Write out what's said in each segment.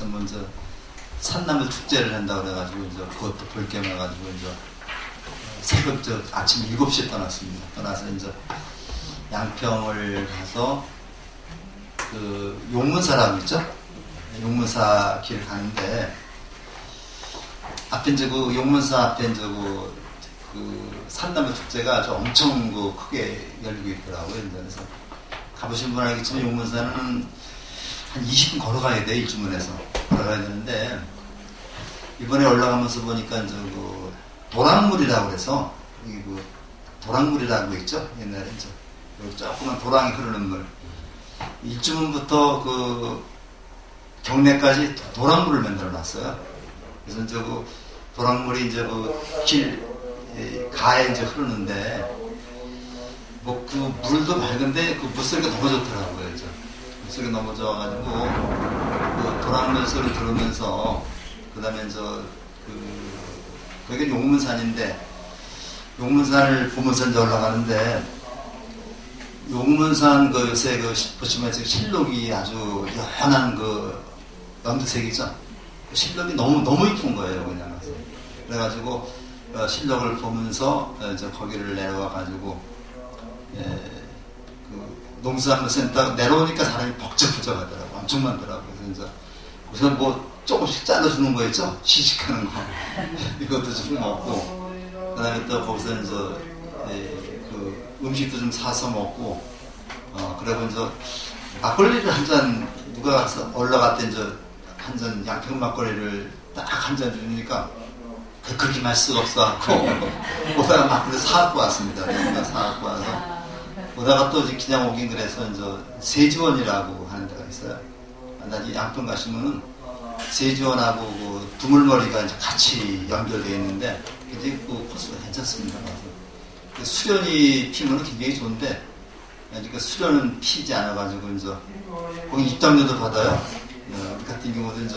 그래서 먼저 산나물 축제를 한다고 그래가지고 이제 그것도 볼 겸 해가지고 이제 새벽 아침 7시에 떠났습니다. 떠나서 이제 양평을 가서 그 용문사라고 있죠? 용문사 길을 가는데 앞에 이제 그 용문사 앞에 이제 그 산나물 축제가 아주 엄청 크게 열리고 있더라고요. 그래서 가보신 분 알겠지만 용문사는 한 20분 걸어가야 돼. 일주문에서 걸어가야 되는데 이번에 올라가면서 보니까 이제 그 도랑물이라고 해서 이게 그 도랑물이라고 있죠. 옛날에 이제 조그만 도랑이 흐르는 물. 일주문부터 그 경내까지 도랑물을 만들어 놨어요. 그래서 이제 그 도랑물이 이제 그 가에 이제 흐르는데 뭐 그 물도 맑은데 그 물소리가 너무 좋더라고요. 이제 물소리가 너무 좋아가지고 그 도랑물 소리 들으면서 그다음에 거기가 용문산인데 용문산을 보면서 이제 올라가는데 용문산 요새 보시면 실록이 아주 연한 연두색이죠. 실록이 너무 이쁜 거예요, 그냥. 그래가지고 실록을 보면서 이제 거기를 내려와가지고 그 농수산물센터 내려오니까 사람이 벅적벅적하더라고, 엄청 많더라고. 그래서 이제 우선 뭐 조금씩 잘라주는 거 있죠, 시식하는 거. 이것도 좀 먹고, 그다음에 또 거기서 이제 그 음식도 좀 사서 먹고, 그리고 이제 막걸리를 한 잔 누가 올라갈 때 이제 한 잔 양평 막걸리를 딱 한 잔 주니까 그렇게 마실 수가 없어갖고 오다가 막걸리 사갖고 왔습니다. 사갖고 와서 오다가 또 그냥 오긴 그래서 이제 세지원이라고 하는 데가 있어요. 이 양평 가시면은 세지원하고 그 두물머리가 이제 같이 연결되어 있는데 굉장히 그 코스가 괜찮습니다. 그 수련이 피면은 굉장히 좋은데 그러니까 수련은 피지 않아가지고 이제 거기 입장료도 받아요. 우리 같은 경우도 이제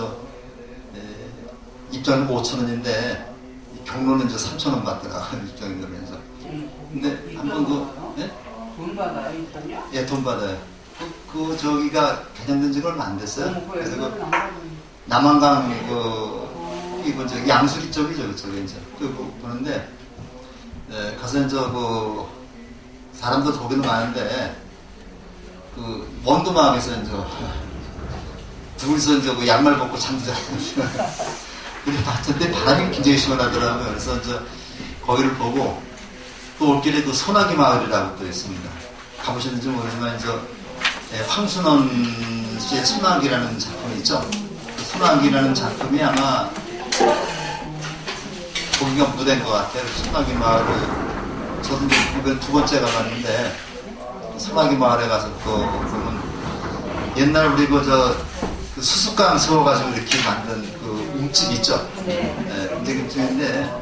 입장료 5,000원인데 경로는 이제 3,000원 받더라고요. 입장료를 해서. 근데 한 번도 돈 받아요, 입장료? 예, 돈 받아요. 저기가 개장된 지가 얼마 안 됐어요. 그래서 남한강 이거 양수리 쪽이죠, 그쪽에 이제 보는데 가서 이제 사람들 거기는 많은데 원도막에서 이제 둘이서 이제 양말 벗고 잠도 자고 근데 봤는데 바람이 굉장히 시원하더라고요. 그래서 이제 거기를 보고 또 올길에 소나기 마을이라고 또 있습니다. 가보셨는지 모르지만 이제 황순원 씨의 소나기라는 작품이 있죠. 그 소나기라는 작품이 아마 거기가 무대인 것 같아요. 소나기 마을을 저도 이제 이번 2번째 가봤는데 소나기 마을에 가서 또 보면 옛날 우리 그 수수깡 세워가지고 이렇게 만든 그 움집 있죠. 네. 굉장히 움집인데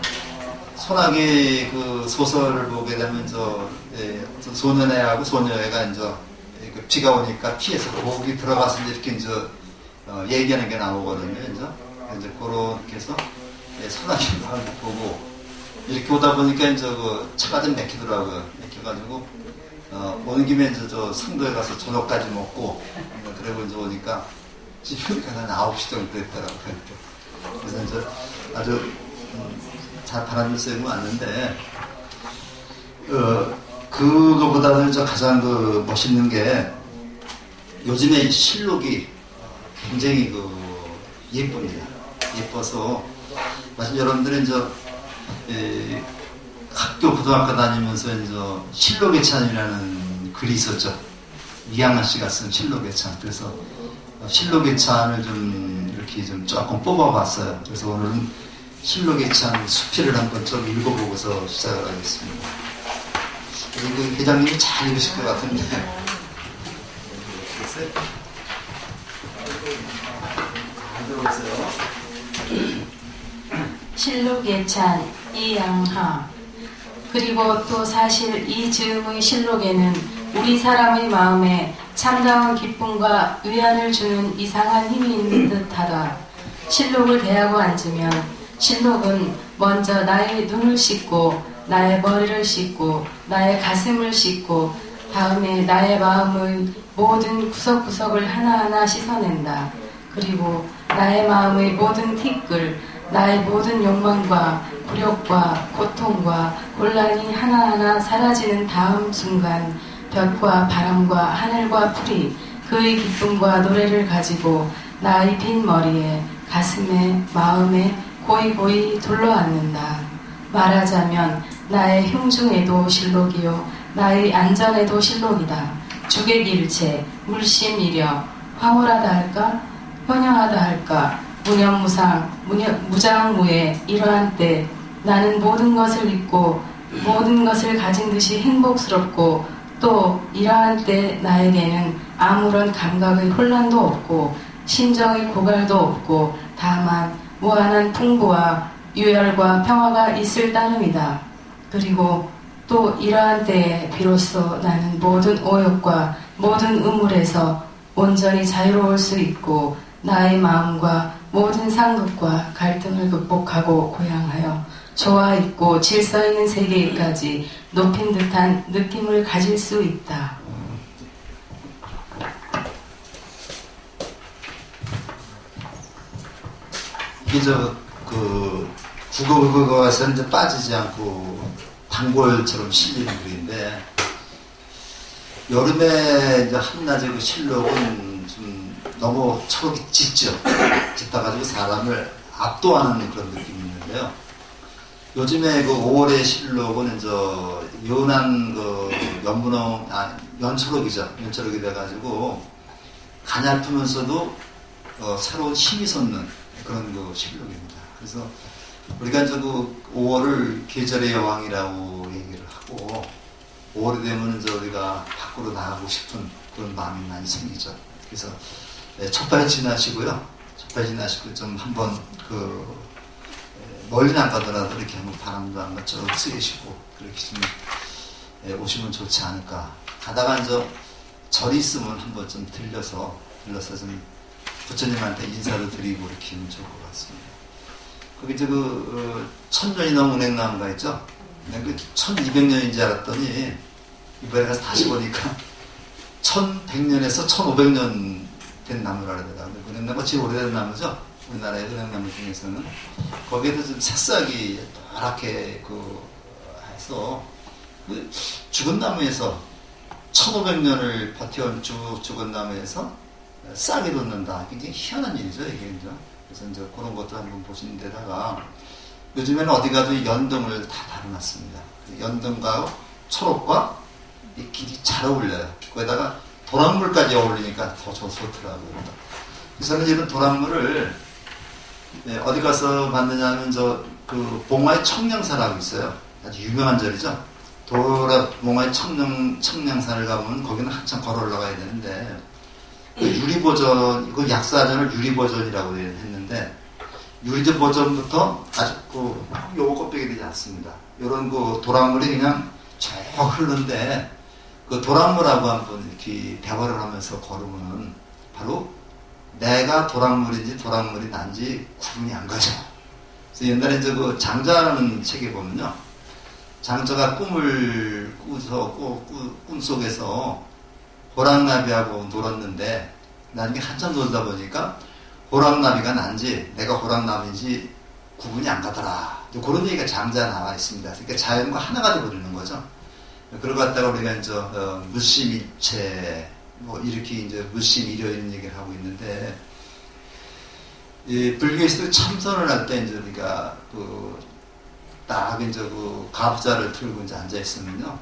소나기 그 소설을 보게 되면 소년애하고 소녀애가 이제 비가 오니까 피해서 거기 들어가서 이렇게 이제 얘기하는 게 나오거든요. 이제 그렇게 해서 소나기 마을 보고 이렇게 오다 보니까 이제 차가 좀 막히더라고요. 막혀가지고 오는 김에 이제 성도에 가서 저녁까지 먹고 그리고 이제 오니까 집이니까 한 9시 정도 됐더라고요. 그래서 이제 아주 잘 바람을 쐬고 왔는데 그거보다는 이제 가장 멋있는 게 요즘에 실록이 굉장히 예쁩니다. 예뻐서 사실 여러분들은 이제 학교 고등학교 다니면서 이제 실록의 찬이라는 글이 있었죠. 이양아 씨가 쓴 실록의 찬. 그래서 실록의 찬을 좀 이렇게 좀 조금 뽑아봤어요. 그래서 오늘은 실록의 찬 수필을 한번 좀 읽어보고서 시작을 하겠습니다. 그리고 회장님이 잘 읽으실 것 같은데. 잘 들어오세요. 실록의 찬 이양하. 그리고 또 사실 이 즈음의 실록에는 우리 사람의 마음에 참다운 기쁨과 위안을 주는 이상한 힘이 있는 듯하다. 실록을 대하고 앉으면 실록은 먼저 나의 눈을 씻고 나의 머리를 씻고 나의 가슴을 씻고 다음에 나의 마음의 모든 구석구석을 하나하나 씻어낸다. 그리고 나의 마음의 모든 티끌, 나의 모든 욕망과 굴욕과 고통과 곤란이 하나하나 사라지는 다음 순간 볕과 바람과 하늘과 풀이 그의 기쁨과 노래를 가지고 나의 빈 머리에 가슴에 마음에 고이고이 둘러앉는다. 말하자면 나의 흉중에도 실록이요 나의 안전에도 실록이다. 주객일체 물심이려 황홀하다 할까 현영하다 할까 무념무상 무장무예 이러한 때 나는 모든 것을 잊고 모든 것을 가진 듯이 행복스럽고 또 이러한 때 나에게는 아무런 감각의 혼란도 없고 심정의 고갈도 없고 다만 무한한 풍부와 유열과 평화가 있을 따름이다. 그리고 또 이러한 때에 비로소 나는 모든 오욕과 모든 우물에서 온전히 자유로울 수 있고 나의 마음과 모든 상급과 갈등을 극복하고 고양하여 조화 있고 질서 있는 세계까지 높인 듯한 느낌을 가질 수 있다. 이게 국어에서 이제 빠지지 않고 단골처럼 실리는 글인데, 여름에 이제 한낮에 그 실록은 좀 너무 초록이 짙죠. 짙어가지고 사람을 압도하는 그런 느낌이 있는데요. 요즘에 그 5월의 실록은 이제 연한 연초록이죠. 연초록이 돼가지고 가냘프면서도 새로운 힘이 솟는 그런 그 실록입니다. 그래서 우리가 이제 그 5월을 계절의 여왕이라고 얘기를 하고, 5월이 되면 이제 우리가 밖으로 나가고 싶은 그런 마음이 많이 생기죠. 그래서 첫발 지나시고요. 첫발 지나시고 좀 한번 멀리는 안 가더라도 이렇게 한번 바람도 한번 쭉 쐬시고 그렇게 좀 오시면 좋지 않을까. 가다가 이제 절이 있으면 한번 좀 들려서 좀 부처님한테 인사도 드리고 이렇게 하면 좋을 것 같습니다. 거기 이제 천년이 넘은 은행나무가 있죠. 그 1200년인 줄 알았더니 이번에 가서 다시 보니까 1100년에서 1500년 된 나무라 그러더라고요. 은행나무가 제일 오래된 나무죠. 우리나라의 은행나무 중에서는. 거기에도 좀 새싹이 노랗게 해서 죽은 나무에서 1500년을 버텨온 죽은 나무에서 싹이 돋는다. 굉장히 희한한 일이죠, 이게 이제. 그래서 이제 그런 것도 한번 보시는 데다가 요즘에는 어디 가도 연등을 다 달아놨습니다. 연등과 초록과 이 길이 잘 어울려요. 거기다가 도랑물까지 어울리니까 더 좋더라고요. 그래서 이런 도랑물을 어디 가서 만드냐면 봉화의 청량사라고 있어요. 아주 유명한 절이죠. 봉화의 청량사를 가보면 거기는 한참 걸어 올라가야 되는데 유리보전, 이거 약사전을 유리보전이라고 했는데 유리전 버전부터 아주 요거 껍데기 되지 않습니다. 요런 도랑물이 그냥 쭉 흐르는데 그 도랑물하고 한번 이렇게 대화를 하면서 걸으면은 바로 내가 도랑물인지 도랑물이 난지 구분이 안 가죠. 그래서 옛날에 이제 장자라는 책에 보면요. 장자가 꿈을 꾸서 꿈 속에서 호랑나비하고 놀았는데 나중에 한참 놀다 보니까 호랑나비가 난지 내가 호랑나비인지 구분이 안 가더라. 그런 얘기가 장자에 나와 있습니다. 그러니까 자연과 하나가 되어버리는 거죠. 그러고 갖다가 우리가 이제 무심일체 이렇게 이제 무심이려 이런 얘기를 하고 있는데, 이 불교에서도 참선을 할 때 이제 우리가 딱 이제 가부좌를 들고 이제 앉아 있으면요,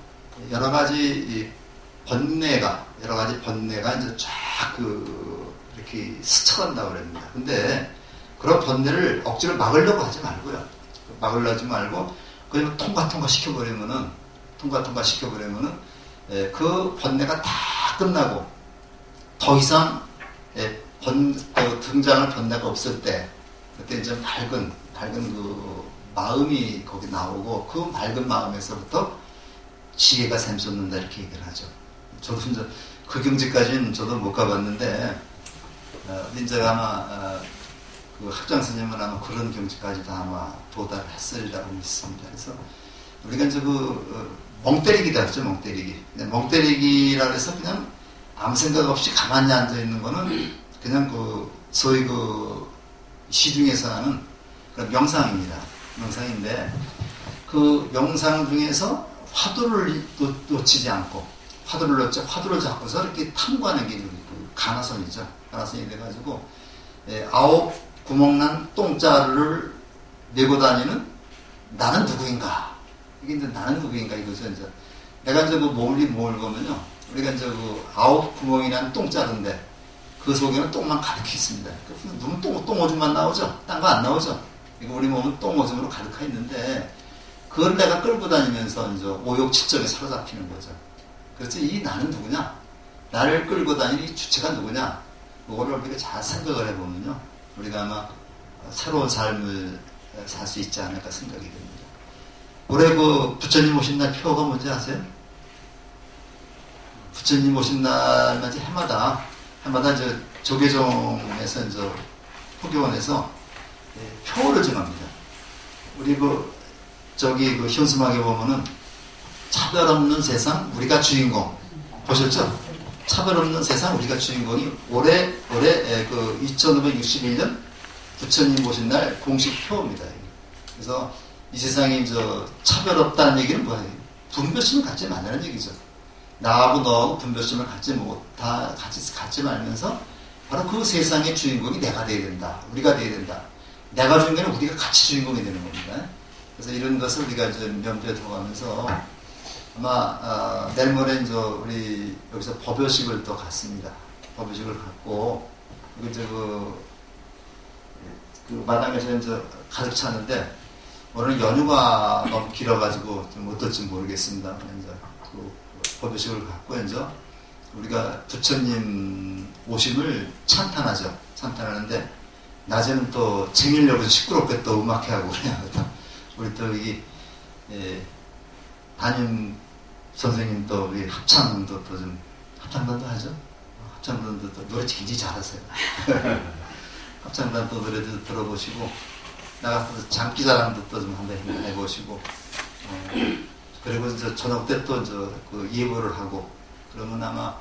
여러 가지 번뇌가 이제 쫙 이렇게 스쳐간다고 그럽니다. 근데 그런 번뇌를 억지로 막으려고 하지 말고요. 그냥 통과 시켜버리면은 그 번뇌가 다 끝나고 더 이상 등장할 번뇌가 없을 때, 그때 이제 밝은 마음이 거기 나오고 그 맑은 마음에서부터 지혜가 샘솟는다 이렇게 얘기를 하죠. 저도 이제 그 경지까지는 저도 못 가봤는데, 이제 아마 학장 스님은 아마 그런 경지까지도 아마 도달했으리라고 믿습니다. 그래서 우리가 이제 멍때리기다 그랬죠, 멍때리기. 멍때리기라 해서 그냥 아무 생각 없이 가만히 앉아 있는 거는 그냥 소위 시중에서 하는 그런 명상입니다. 명상인데 그 명상 중에서 화두를 놓치지 않고 화두를 잡고서 이렇게 탐구하는 게 그 가나선이죠. 가나선이 돼가지고 9 구멍난 똥자루를 메고 다니는 나는 누구인가? 이게 이제 나는 누구인가 이거죠. 이제 내가 이제 그 몸을 보면요, 우리가 이제 그 9 구멍이 난 똥자루인데 그 속에는 똥만 가득히 있습니다. 눈은 똥오줌만 나오죠. 딴 거 안 나오죠. 이거 우리 몸은 똥오줌으로 가득해 있는데 그걸 내가 끌고 다니면서 이제 오욕칠정에 사로잡히는 거죠. 그래서 이 나는 누구냐? 나를 끌고 다니는 이 주체가 누구냐? 그거를 우리가 잘 생각을 해보면요, 우리가 아마 새로운 삶을 살 수 있지 않을까 생각이 됩니다. 올해 그 부처님 오신 날 표가 뭔지 아세요? 부처님 오신 날만 이제 해마다 이제 조계종에서 이제 포교원에서 표를 정합니다. 우리 저기 현수막에 보면은 차별 없는 세상 우리가 주인공 보셨죠? 차별 없는 세상 우리가 주인공이 올해 2561년 부처님 오신 날 공식 표입니다. 그래서 이 세상에 차별 없다는 얘기는 뭐예요? 분별심을 갖지 말라는 얘기죠. 나하고 너하고 분별심을 갖지 말면서 바로 그 세상의 주인공이 내가 돼야 된다. 우리가 돼야 된다. 내가 주인공은 우리가 같이 주인공이 되는 겁니다. 그래서 이런 것을 우리가 염두에 들어가면서 아마 내일 모레 우리 여기서 법요식을 또 갖습니다. 법요식을 갖고 이제 그 마당에서 가득 차는데 오늘 연휴가 너무 길어가지고 좀 어떨지 모르겠습니다. 이제 그 법요식을 갖고 이제 우리가 부처님 오심을 찬탄하죠. 찬탄하는데 낮에는 또 쟁이려고 시끄럽게 또 음악회 하고 그래요. 우리 또 여기 담임 선생님 또 우리 합창도 또 좀 합창단도 하죠. 합창단도 또 노래 굉장히 잘하세요. 합창단 또 노래도 들어보시고 나가서 장기자랑도 또 좀 한번 해보시고 그리고 이제 저녁 때 또 그 예보를 하고 그러면 아마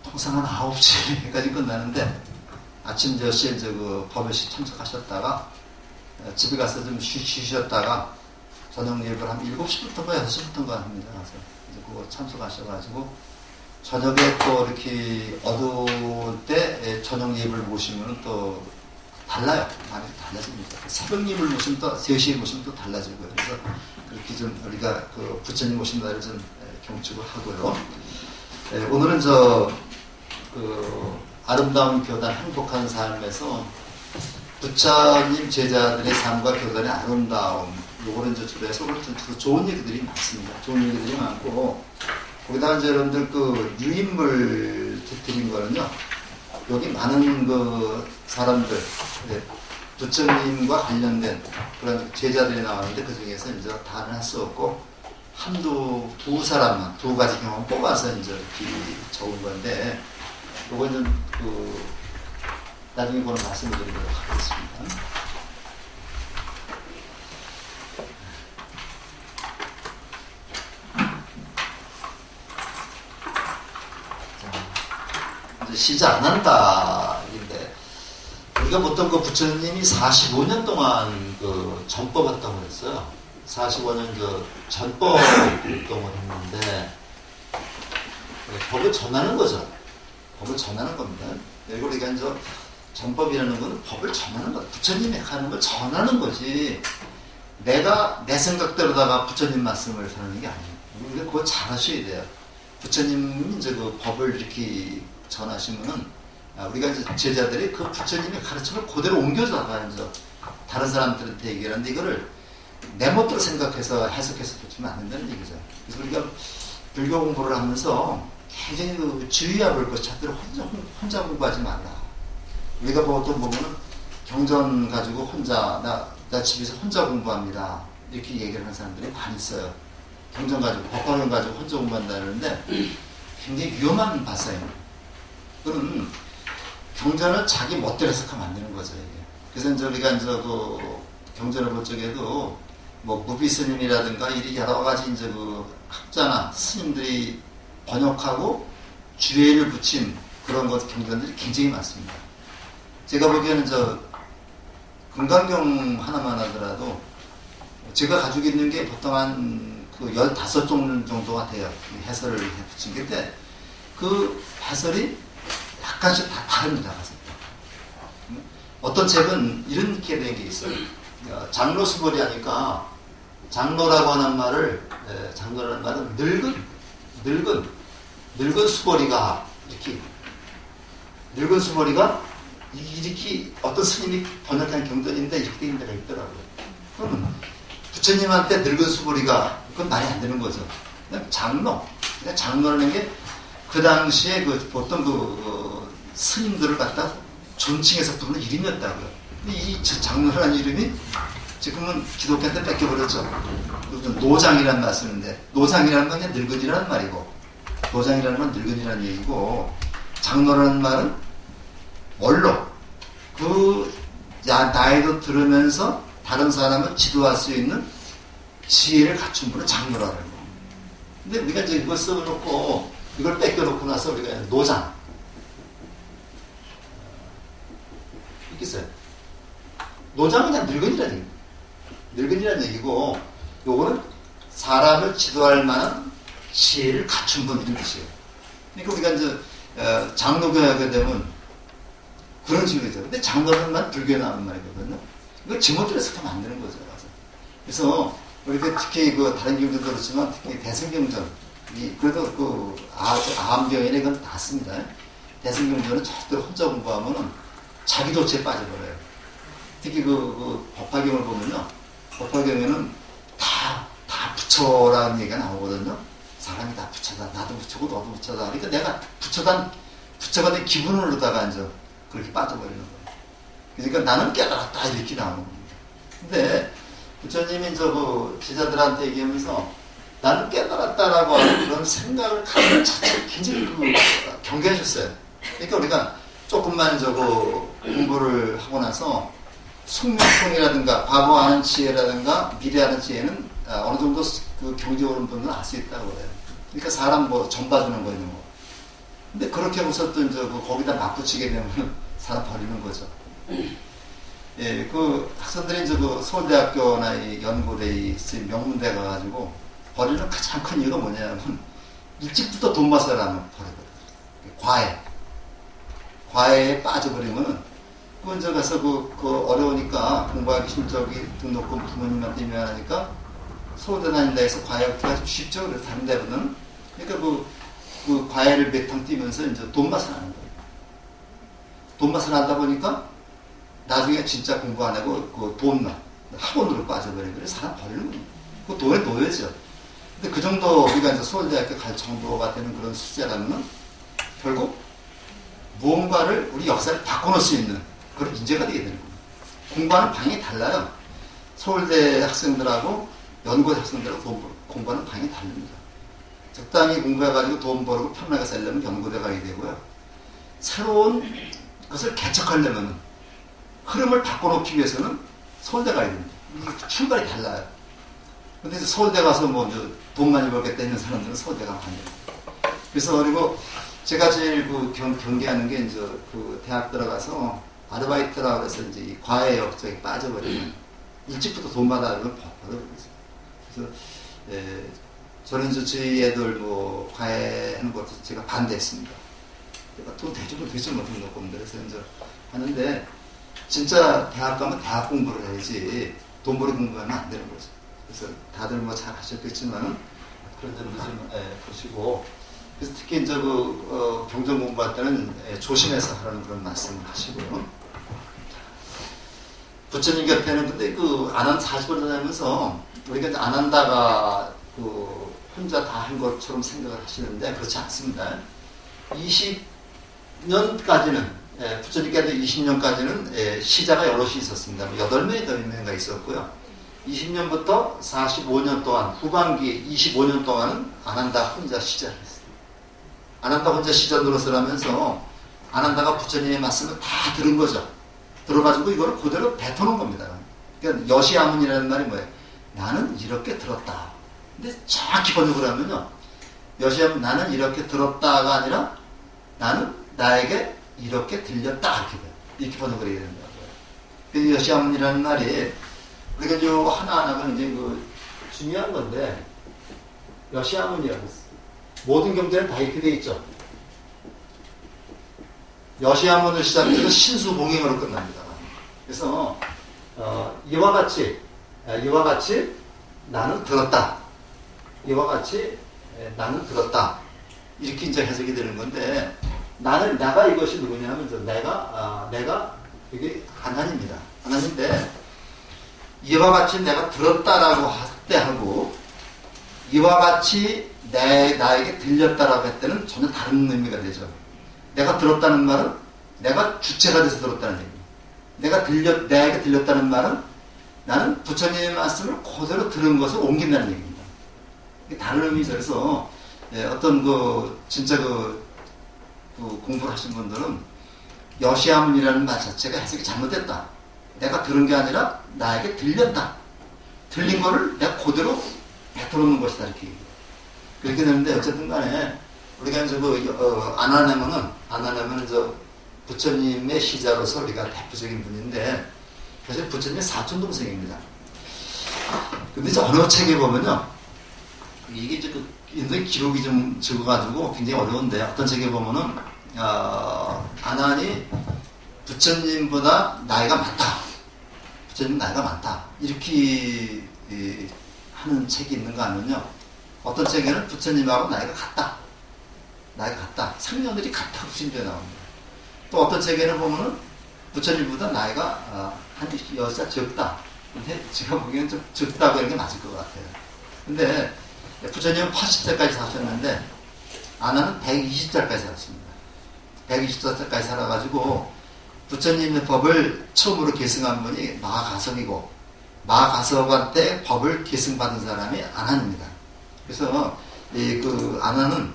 통상 한 9시까지 끝나는데 아침 10시에 그 법요식 참석하셨다가 집에 가서 좀 쉬셨다가 저녁 예배를 한 7시부터인가 6시부터인가 합니다. 그래서 이제 그거 참석하셔가지고 저녁에 또 이렇게 어두울 때 저녁 예배를 모시면 또 달라요. 많이 달라집니다. 새벽 예배를 모시면 또 3시에 모시면 또 달라지고요. 그래서 그렇게 좀 우리가 그 부처님 오신 날을 좀 경축을 하고요. 오늘은 그 아름다운 교단 행복한 삶에서 부처님 제자들의 삶과 교단의 아름다움 요거는 이제 주로 해서 주로 좋은 얘기들이 많습니다. 좋은 얘기들이 많고 거기다가 이제 여러분들 그 유인물 드린 거는요. 여기 많은 그 사람들 부처님과 관련된 그런 제자들이 나왔는데 그 중에서 이제 다는 할 수 없고 두 사람만 두 가지 경험 뽑아서 이제 이렇게 적은 건데 요거는 나중에 보는 말씀을 드리도록 하겠습니다. 이제 시작 안 한다. 인데 우리가 보통 그 부처님이 45년 동안 그 전법했다고 그랬어요. 45년 전법 활동을 했는데 법을 전하는 거죠. 법을 전하는 겁니다. 그리고 우리가 이제 전법이라는 것은 법을 전하는 것, 부처님이 하는 걸 전하는 거지. 내가 내 생각대로다가 부처님 말씀을 전하는 게 아니에요. 우리가 그거 잘 하셔야 돼요. 부처님이 이제 그 법을 이렇게 전하시면은 우리가 이제 제자들이 그 부처님의 가르침을 그대로 옮겨줘가 이제 다른 사람들한테 얘기를 하는데 이거를 내 멋대로 생각해서 해석해서 붙이면 안 된다는 얘기죠. 그래서 우리가 불교 공부를 하면서 굉장히 그 주의해야 볼 것, 자들 혼자 공부하지 말라. 우리가 보통 보면은 경전 가지고 혼자, 나 집에서 혼자 공부합니다. 이렇게 얘기를 하는 사람들이 많이 있어요. 경전 가지고, 법화경 가지고 혼자 공부한다는데 굉장히 위험한 발상입니다. 그는 경전을 자기 멋대로 해석하면 안 되는 거죠, 이게. 그래서 이제 우리가 이제 그 경전을 볼 적에도 뭐 무비 스님이라든가 이 여러 가지 이제 그 학자나 스님들이 번역하고 주의를 붙인 그런 것 경전들이 굉장히 많습니다. 제가 보기에는 금강경 하나만 하더라도 제가 가지고 있는 게 보통 한 그 15종 정도가 돼요. 해설을 붙인 게. 근데 그 해설이 약간씩 다 다릅니다. 어떤 책은 이렇게 된 게 있어요. 장로 수벌이 하니까 장로라고 하는 말을, 장로라는 말은 늙은 수벌이가 늙은 수벌이가 이렇게 어떤 스님이 번역한 경전인데 이렇게 된 데가 있더라고요. 그러면 부처님한테 늙은 수벌이가 그건 말이 안 되는 거죠. 그냥 장로. 그냥 장로라는 게 그 당시에 보통 스님들을 갖다 존칭해서 부르는 이름이었다고요. 근데 이 장로라는 이름이 지금은 기독교한테 뺏겨버렸죠. 노장이라는 말 쓰는데, 노장이라는 건 그냥 늙은이라는 말이고, 노장이라는 건 늙은이라는 얘기고, 장로라는 말은 원로. 나이도 들으면서 다른 사람을 지도할 수 있는 지혜를 갖춘 분은 장로라는 거. 근데 우리가 이제 이걸 써놓고, 이걸 뺏겨놓고 나서 우리가 노장. 있겠어요? 노장은 그냥 늙은이라는 얘기고, 요거는 사람을 지도할 만한 지혜를 갖춘 분 이런 뜻이에요. 그러니까 우리가 이제 장로교회 하게 되면 그런 식으로 되죠. 근데 장로라는 말은 불교에 나오는 말이거든요. 이걸 지멋대로 해석하면 안 되는 거죠. 그래서 우리가 특히 다른 경전도 그렇지만 특히 대승경전, 그래도 아함경에는 이건 닿습니다. 대승경전은 절대로 혼자 공부하면은 자기 도취에 빠져버려요. 특히 법화경을 보면요. 법화경에는 다 부처라는 얘기가 나오거든요. 사람이 다 부처다. 나도 부처고 너도 부처다. 그러니까 내가 부처가 된 기분을 얻다가 이제 그렇게 빠져버리는 거예요. 그러니까 나는 깨달았다. 이렇게 나오는 겁니다. 근데 부처님이 제자들한테 얘기하면서 나는 깨달았다라고 하는 그런 생각을 갖는 자체를 굉장히 경계하셨어요. 그러니까 우리가 조금만 공부를 하고 나서 숙명통이라든가 과거 아는 지혜라든가 미래 아는 지혜는 어느 정도 경제 오른 분은 알 수 있다고 그래요. 그러니까 사람 전 봐주는 거 있는 거. 근데 그렇게 하고서 또 거기다 맞붙이게 되면 사람 버리는 거죠. 예, 학생들이 서울대학교나 연고대, 명문대 가가지고 버리는 가장 큰 이유가 뭐냐면 일찍부터 돈 마사라면 버리거든요. 과외에 빠져버리면은, 이제 가서 어려우니까 공부하기 심적이 등록금 부모님한테 미안하니까 서울대 다닌다 해서 과외부터 아주 쉽죠. 그래서 다른 데보다는. 그러니까 과외를 몇 탕 뛰면서 이제 돈 맛을 하는 거예요. 돈 맛을 하다 보니까 나중에 진짜 공부 안 하고 돈만 학원으로 빠져버리는 거예요. 사람 버리는 거예요. 그 돈에 놓여져. 근데 그 정도 우리가 이제 서울대학교 갈 정도가 되는 그런 수재라면은 결국 무언가를 우리 역사를 바꿔놓을 수 있는 그런 인재가 되게 되는 겁니다. 공부하는 방향이 달라요. 서울대 학생들하고 연고대 학생들하고 공부하는 방향이 다릅니다. 적당히 공부해가지고 돈 벌고 편하게 살려면 연고대 가야 되고요. 새로운 것을 개척하려면 흐름을 바꿔놓기 위해서는 서울대 가야 됩니다. 출발이 달라요. 근데 이제 서울대 가서 돈 많이 벌겠다 있는 사람들은 서울대 가면 안 돼요. 그래서 그리고 제가 제일 경계하는 게 이제 대학 들어가서 아르바이트라고 해서 이제 이 과외 역적에 빠져버리면 일찍부터 돈 받아들면 버려버리죠. 그래서 저는 이제 저희 애들 과외하는 것도 제가 반대했습니다. 내가 돈 대주고 되지 못한 것건데 그래서 이제 하는데 진짜 대학 가면 대학 공부를 해야지 돈 벌이 공부하면 안 되는 거죠. 그래서 다들 잘 하셨겠지만은 그런 점도 좀 보시고. 그래서 특히 이제 경전 공부할 때는 조심해서 하라는 그런 말씀을 하시고요. 부처님 곁에는 근데 안 한 40을 다니면서 우리가 이제 안 한다가 혼자 다 한 것처럼 생각을 하시는데 그렇지 않습니다. 20년까지는 부처님께서 20년까지는 시자가 여럿이 있었습니다. 8명이 더 있는가 있었고요. 20년부터 45년 동안 후반기 25년 동안은 안 한다 혼자 시자를 했어요. 안 한다 혼자 시자 노릇을 하면서 안 한다가 부처님의 말씀을 다 들은 거죠. 들어가지고 이걸 그대로 뱉어놓은 겁니다. 그러니까 여시아문이라는 말이 뭐예요? 나는 이렇게 들었다. 근데 정확히 번역을 하면요. 여시아문 나는 이렇게 들었다가 아니라 나는 나에게 이렇게 들렸다. 이렇게 번역을 해야 된다고요. 그 여시아문이라는 말이 우리가 이제 하나하나가 이제 그 중요한 건데 여시아문이라고 모든 경제는 다 이렇게 돼 있죠. 여시아문을 시작해서 신수봉행으로 끝납니다. 그래서 이와 같이 나는 들었다. 이와 같이 나는 들었다. 이렇게 이제 해석이 되는 건데 내가 이것이 누구냐면 내가 이게 하나님입니다. 하나님인데 이와 같이 내가 들었다라고 할 때 하고 이와 같이 나에게 들렸다라고 할 때는 전혀 다른 의미가 되죠. 내가 들었다는 말은 내가 주체가 돼서 들었다는 얘기입니다. 내게 들렸다는 말은 나는 부처님의 말씀을 그대로 들은 것을 옮긴다는 얘기입니다. 이게 다른 의미죠. 그래서 어떤 진짜 공부를 하신 분들은 여시아문이라는 말 자체가 해석이 잘못됐다. 내가 들은 게 아니라 나에게 들렸다. 들린 거를 내가 그대로 뱉어놓는 것이다. 이렇게. 그렇게 되는데 어쨌든 간에 우리가 이제 아나네모는 부처님의 시자로서 우리가 대표적인 분인데 사실 부처님의 사촌 동생입니다. 근데 이제 어느 책에 보면요. 이게 이제 굉장히 기록이 좀 적어가지고 굉장히 어려운데 어떤 책에 보면은 아난이 부처님보다 나이가 많다. 부처님 나이가 많다. 이렇게 하는 책이 있는가 하면요. 어떤 책에는 부처님하고 나이가 같다. 상년들이 같다고 심지어 나옵니다. 또 어떤 책에는 보면은 부처님보다 나이가 한 10살 적다. 근데 제가 보기에는 좀 적다고 하는 게 맞을 것 같아요. 근데 부처님은 80세까지 사셨는데 아나는 120살까지 살았습니다. 120살까지 살아가지고 부처님의 법을 처음으로 계승한 분이 마가섭이고 마가섭한테 법을 계승받은 사람이 아난입니다. 그래서 아난은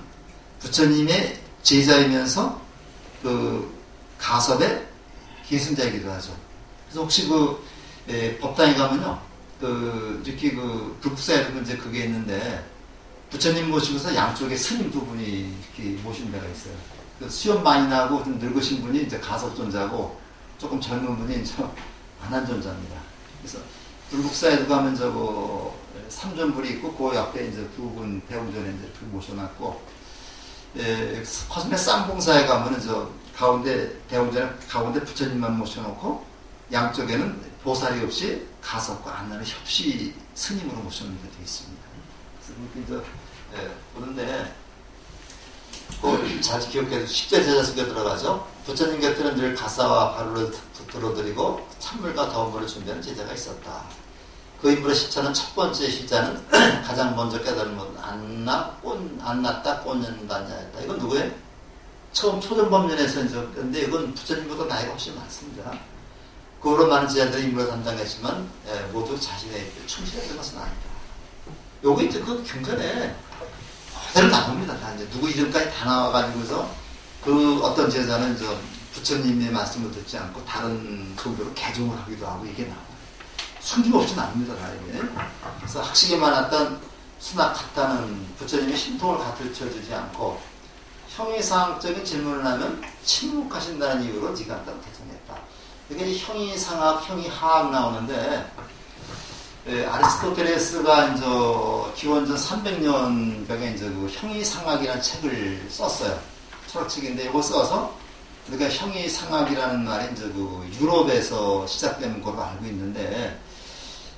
부처님의 제자이면서 가섭의 계승자이기도 하죠. 그래서 혹시 법당에 가면요, 이렇게 불국사에도 이제 그게 있는데 부처님 모시고서 양쪽에 스님 두 분이 이렇게 모신 데가 있어요. 수염 많이 나고 좀 늙으신 분이 이제 가섭존자고 조금 젊은 분이 이제 안한존자입니다. 그래서 불국사에도 가면 삼존불이 있고 그 옆에 이제 두 분 대웅전에 이제 모셔놨고, 화순의 쌍봉사에 가면은 가운데 대웅전에 가운데 부처님만 모셔놓고 양쪽에는 보살이 없이 가섭과 안나는 협시 스님으로 모셔놓은 데 되어 있습니다. 그래서 보는데 잘 기억해서 10대 제자 속에 들어가죠. 부처님 곁에는 늘 가사와 가루를 들어드리고 찬물과 더운 물을 준비하는 제자가 있었다. 그 인물의 시차는 첫 번째 시자는 가장 먼저 깨달은 것은 안 났다 꼰년단자였다. 이건 누구예요? 처음 초전법륜에서 근데 이건 부처님보다 나이가 훨씬 많습니다. 그거로 많은 제자들이 인물을 담당했지만 모두 자신의 충실했던 것은 아니다. 요거 이제 그 경전에 그대로 나옵니다. 다 이제 누구 이름까지 다 나와가지고서 어떤 제자는 부처님의 말씀을 듣지 않고 다른 종교로 개종을 하기도 하고 이게 나와요. 숨김없이 나옵니다. 다 이게. 그래서 학식에 많았던 순학학다는 부처님의 신통을 가르쳐주지 않고 형이상학적인 질문을 하면 침묵하신다는 이유로 네가 대통했다. 이게 형이상학, 형이하학 나오는데 아리스토텔레스가 기원전 300년경에 형이상학이라는 책을 썼어요. 철학책인데 이거 써서 우리가 형이상학이라는 말이 유럽에서 시작된 걸로 알고 있는데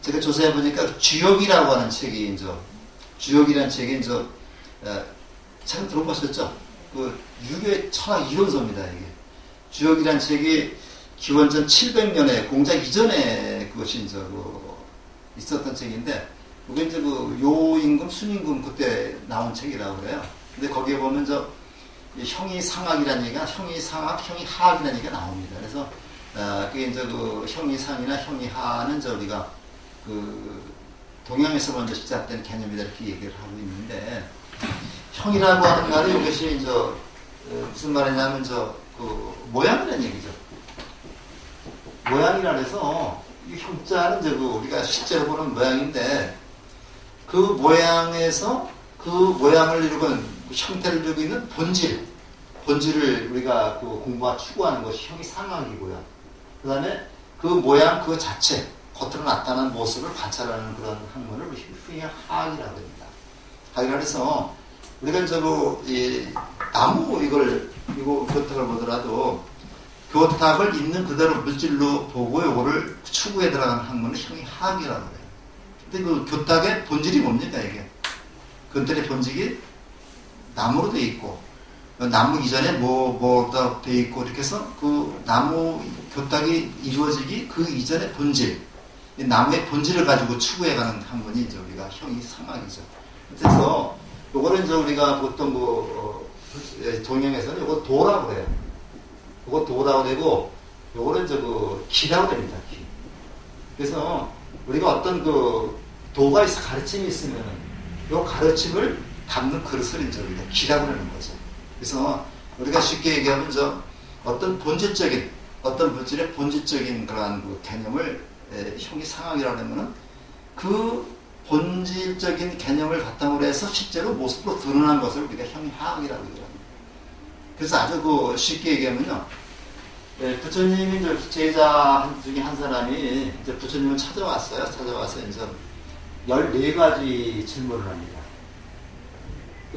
제가 조사해 보니까 주역이라고 하는 책이 주역이라는 책이 잘 들어보셨죠? 유교의 철학 이론서입니다. 이게 주역이라는 책이 기원전 700년에 공작 이전에 그것이 있었던 책인데, 그게 요임금, 순임금 그때 나온 책이라고 그래요. 근데 거기에 보면 형이상학이라는 얘기가 형이상학, 형이하학이라는 얘기가 나옵니다. 그래서 그게 형이상이나 형이하는 우리가 동양에서 먼저 시작된 개념이다 이렇게 얘기를 하고 있는데, 형이라고 하는 말이 이것이 무슨 말이냐면 모양이라는 얘기죠. 모양이라 해서 이 형자는 우리가 실제로 보는 모양인데 그 모양에서 그 모양을 이루고 형태를 이루고 있는 본질을 우리가 공부와 추구하는 것이 형이상학이고요. 그 다음에 그 모양 그 자체, 겉으로 나타나는 모습을 관찰하는 그런 학문을 흔히 하학이라고 합니다. 하학이라 해서 우리가 이 나무 이거 교탁을 보더라도 교탁을 있는 그대로 물질로 보고 요거를 추구에 들어가는 학문을 형이 하학이라고 해요. 근데 그 교탁의 본질이 뭡니까 이게? 그들의 본질이 나무로 되어 있고 나무 이전에 뭐가 되어 있고 이렇게 해서 그 나무 교탁이 이루어지기 그 이전의 본질, 나무의 본질을 가지고 추구해가는 학문이 이제 우리가 형이 상학이죠. 그래서 요거는 이제 우리가 보통 동양에서는 요거 도라고 해요. 요거 도라고 되고 요거는 이제 기라고 됩니다. 기. 그래서 우리가 어떤 도가 있어 가르침이 있으면은 요 가르침을 담는 그릇을 이제 우리가 기라고 하는 거죠. 그래서 우리가 쉽게 얘기하면 어떤 본질적인 어떤 물질의 본질적인 그러한 개념을 형이 상학이라고 하면은 그 본질적인 개념을 바탕으로 해서 실제로 모습으로 드러난 것을 우리가 형이 하학이라고 얘기합니다. 그래서 아주 쉽게 얘기하면요. 부처님이 이제 제자 중에 한 사람이 이제 부처님을 찾아와서 이제 14가지 질문을 합니다.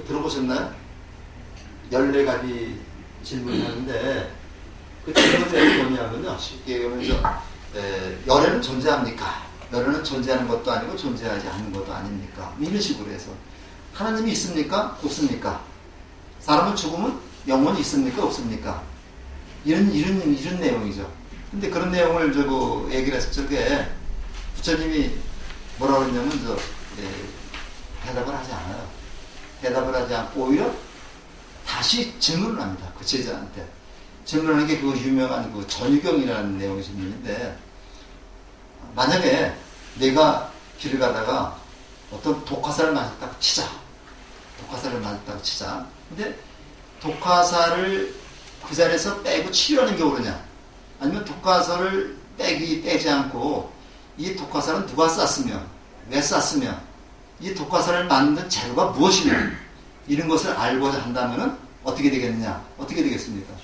들어보셨나요? 14가지 질문을 하는데 그 질문이 뭐냐면요. 쉽게 얘기하면 열애는 존재합니까? 열애는 존재하는 것도 아니고 존재하지 않는 것도 아닙니까? 이런 식으로 해서 하나님이 있습니까? 없습니까? 사람은 죽으면 영혼이 있습니까? 없습니까? 이런 내용이죠. 근데 그런 내용을 얘기를 했을 적에 부처님이 뭐라고 했냐면 대답을 하지 않아요. 대답을 하지 않고 오히려 다시 질문을 합니다. 그 제자한테. 질문하는 게 그 유명한 전유경이라는 내용의 질문인데 만약에 내가 길을 가다가 어떤 독화살을 맞았다고 치자. 근데 독화살을 그 자리에서 빼고 치료하는 게 옳으냐? 아니면 독화살을 빼지 않고 이 독화살은 누가 쐈으며 왜 쐈으며 이 독화살을 만든 재료가 무엇이냐? 이런 것을 알고자 한다면 어떻게 되겠느냐? 어떻게 되겠습니까?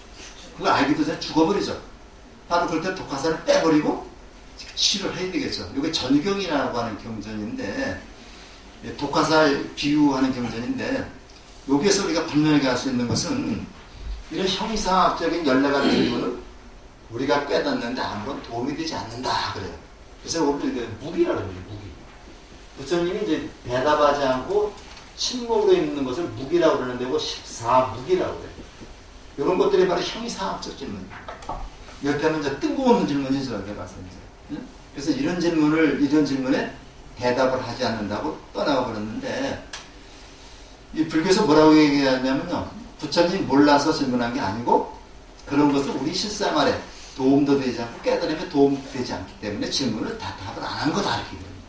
그걸 알기도 전에 죽어버리죠. 바로 그럴 때 독화살을 빼버리고 치료를 해야 되겠죠. 이게 전경이라고 하는 경전인데 독화살 비유하는 경전인데 여기에서 우리가 분명하게 알 수 있는 것은 이런 형이상학적인 14가지 질문을 우리가 깨닫는데 아무런 도움이 되지 않는다 그래요. 그래서 우리가 무기라고 해요. 무기. 부처님이 이제 대답하지 않고 침묵으로 있는 것을 무기라고 그러는데 이거 14무기라고 해요. 이런 것들이 바로 형이상학적 질문이에요. 이렇다면 이제 뜬금없는 질문이죠. 내가서 이제. 그래서 이런 질문에 대답을 하지 않는다고 떠나가 버렸는데 이 불교에서 뭐라고 얘기하냐면요. 부처님 몰라서 질문한 게 아니고 그런 것을 우리 실생활에 도움도 되지 않고 깨달음에 도움되지 않기 때문에 질문을 답을 안 한 거다 이렇게 얘기합니다.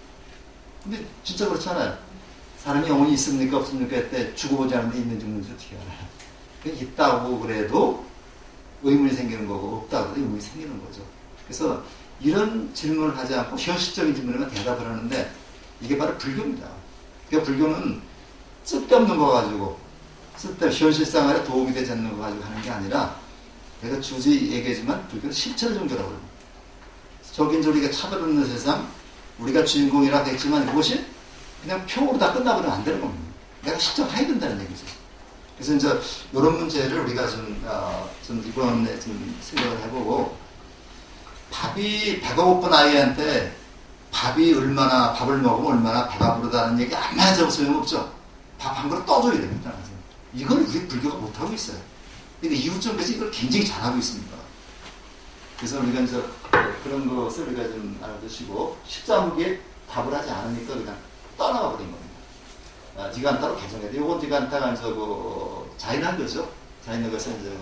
근데 진짜 그렇잖아요. 사람이 영혼이 있습니까 없습니까 했을 때 죽어보지 않는데 있는지 없는지 어떻게 알아요? 있다고 그래도 의문이 생기는 거고 없다고 해도 의문이 생기는 거죠. 그래서 이런 질문을 하지 않고 현실적인 질문에만 대답을 하는데 이게 바로 불교입니다. 그러니까 불교는 쓸데없는 거 가지고 현실생활에 도움이 되지 않는 거 가지고 하는 게 아니라 내가 주지 얘기하지만 불교는 실천 종교라고 합니다. 저긴 우리가 차별없는 세상 우리가 주인공이라고 했지만 이것이 그냥 표로 다 끝나버리면 안 되는 겁니다. 내가 실천해야 된다는 얘기죠. 그래서 이제 이런 문제를 우리가 좀 이번에 좀 생각을 해보고 배가 고픈 아이한테 밥을 먹으면 얼마나 배가 부르다는 얘기 아무나 해도 소용없죠. 밥 한 그릇 떠줘야 됩니다. 이걸 우리 불교가 못하고 있어요. 그러니까 이웃점에서 이걸 굉장히 잘하고 있습니다. 그래서 우리가 이제 그런 것을 우리가 좀 알아두시고 14무기에 답을 하지 않으니까 그냥 떠나가 버린 겁니다. 지간타로 개정해야 돼. 요건 지간타가 이제 자인학교죠. 자인학교에서 이제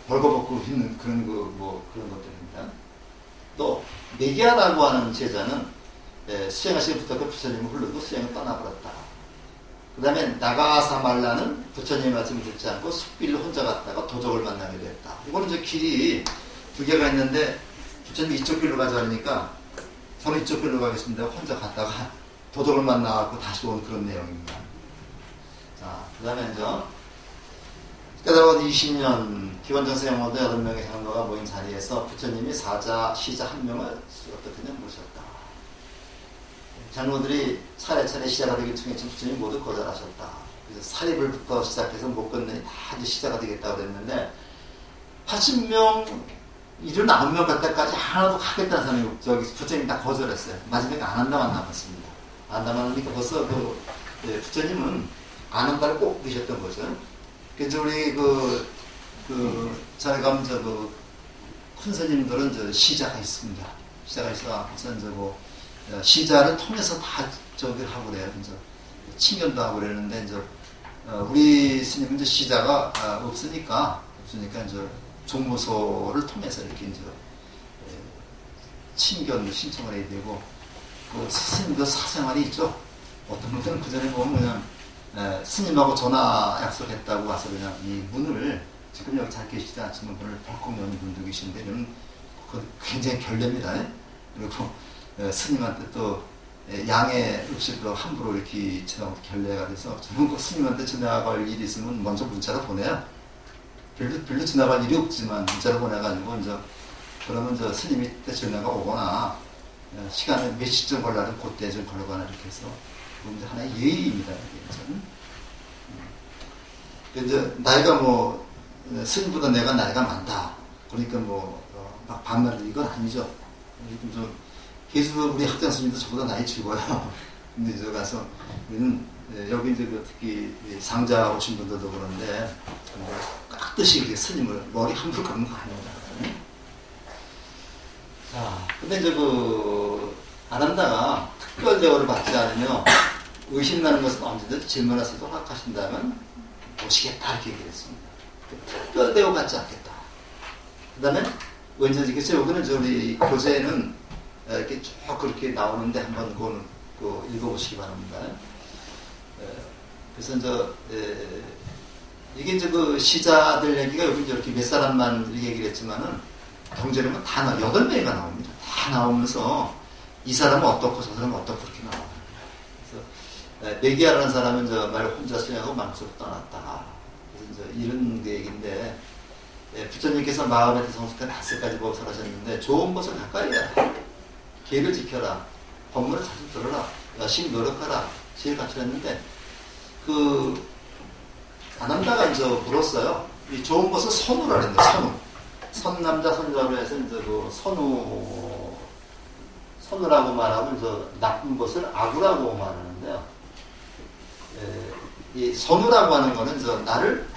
벌거벗고 있는 그런 그런 것들입니다. 또 메기아라고 하는 제자는 수행하시기부터 그 부처님을 흐르고 수행을 떠나버렸다. 그 다음에 나가사말라는 부처님의 말씀을 듣지 않고 숲길로 혼자 갔다가 도적을 만나게 됐다. 이거는 이제 길이 두 개가 있는데 부처님이 이쪽 길로 가자 하니까 저는 이쪽 길로 가겠습니다. 혼자 갔다가 도적을 만나고 다시 온 그런 내용입니다. 자, 그 다음에 이제 깨달아 20년 기원전서 영어도 8명의 장로가 모인 자리에서 부처님이 사자, 시자 한 명을 어떻게 모셨다. 장로들이 차례차례 시자가 되기 통해 부처님이 모두 거절하셨다. 그래서 사립을부터 시작해서 못 건너니 다 이제 시자가 되겠다고 그랬는데 80명, 79명 갈 때까지 하나도 하겠다는 사람이 저기 부처님이 다 거절했어요. 마지막에 안 한다만 남았습니다. 안 한다만 하니까 벌써 부처님은 안 한다를 꼭 드셨던 거죠. 그래서 우리 저희 가면 큰 스님들은 시자가 있습니다. 시자가 있어 우선 시자를 통해서 다 하고 그래요. 이제 친견도 하고 그러는데 이제 우리 스님은 이제 시자가 없으니까 이제 종무소를 통해서 이렇게 이제 친견도 신청을 해야 되고 스님도 사생활이 있죠. 어떤 분들은 그 전에 보면 그냥 스님하고 전화 약속했다고 와서 그냥 이 문을 지금 여기 잘 계시지 않지만 문을 벌컥 여는 분도 계신데 이건 굉장히 결례입니다. 그리고 스님한테 또 양해 없이 또 함부로 이렇게 결례가 돼서 저는 꼭 스님한테 전화갈 일이 있으면 먼저 문자로 보내요. 별로 전화갈 일이 없지만 문자로 보내가지고 이제 그러면 스님이 때 전화가 오거나 시간을 몇 시쯤 걸려도 그때 좀 걸거나 이렇게 해서 이제 하나의 예의입니다. 이제 나이가 스님보다 내가 나이가 많다. 그러니까 막 반말을 이건 아니죠. 계속 우리 학장 스님도 저보다 나이 적어요. 근데 이제 가서 우리는 여기 이제 특히 상자 오신 분들도 그런데 깍듯이 이렇게 스님을 머리 함부로 감는 거 아닙니다. 자, 근데 이제 안 한다가 특별 대우를 받지 않으며 의심나는 것은 언제든지 질문하셔서 허락하신다면 오시겠다 이렇게 얘기를 했습니다. 특별 대우 받지 않겠다. 그 다음에 언제든지 여기는 우리 교재에는 이렇게 쭉 그렇게 나오는데 한번 그거 읽어보시기 바랍니다. 그래서 이게 이제 시자들 얘기가 여기 이렇게 몇 사람만 얘기를 했지만은 경제력은 다 8명이가 나옵니다. 다 나오면서 이 사람은 어떻고 저 사람은 어떻고 그렇게 나와요. 그래서 메기아라는 사람은 말 혼자 수행하고 망설여 떠났다. 그래서 이런 얘기인데 부처님께서 마음에 성숙한 5가지 법을 설하셨는데 좋은 것을 가까이 해라. 계를 지켜라. 법문을 자주 들어라. 열심히 노력하라. 제일 갖추었는데 안 한다가 이제 물었어요. 이 좋은 것을 선우라 그랬는데 선우. 선남자 선자로 해서 이제 선우라고 말하고 이제 나쁜 것을 악우라고 말하는데요. 이 선우라고 하는 거는 이제 나를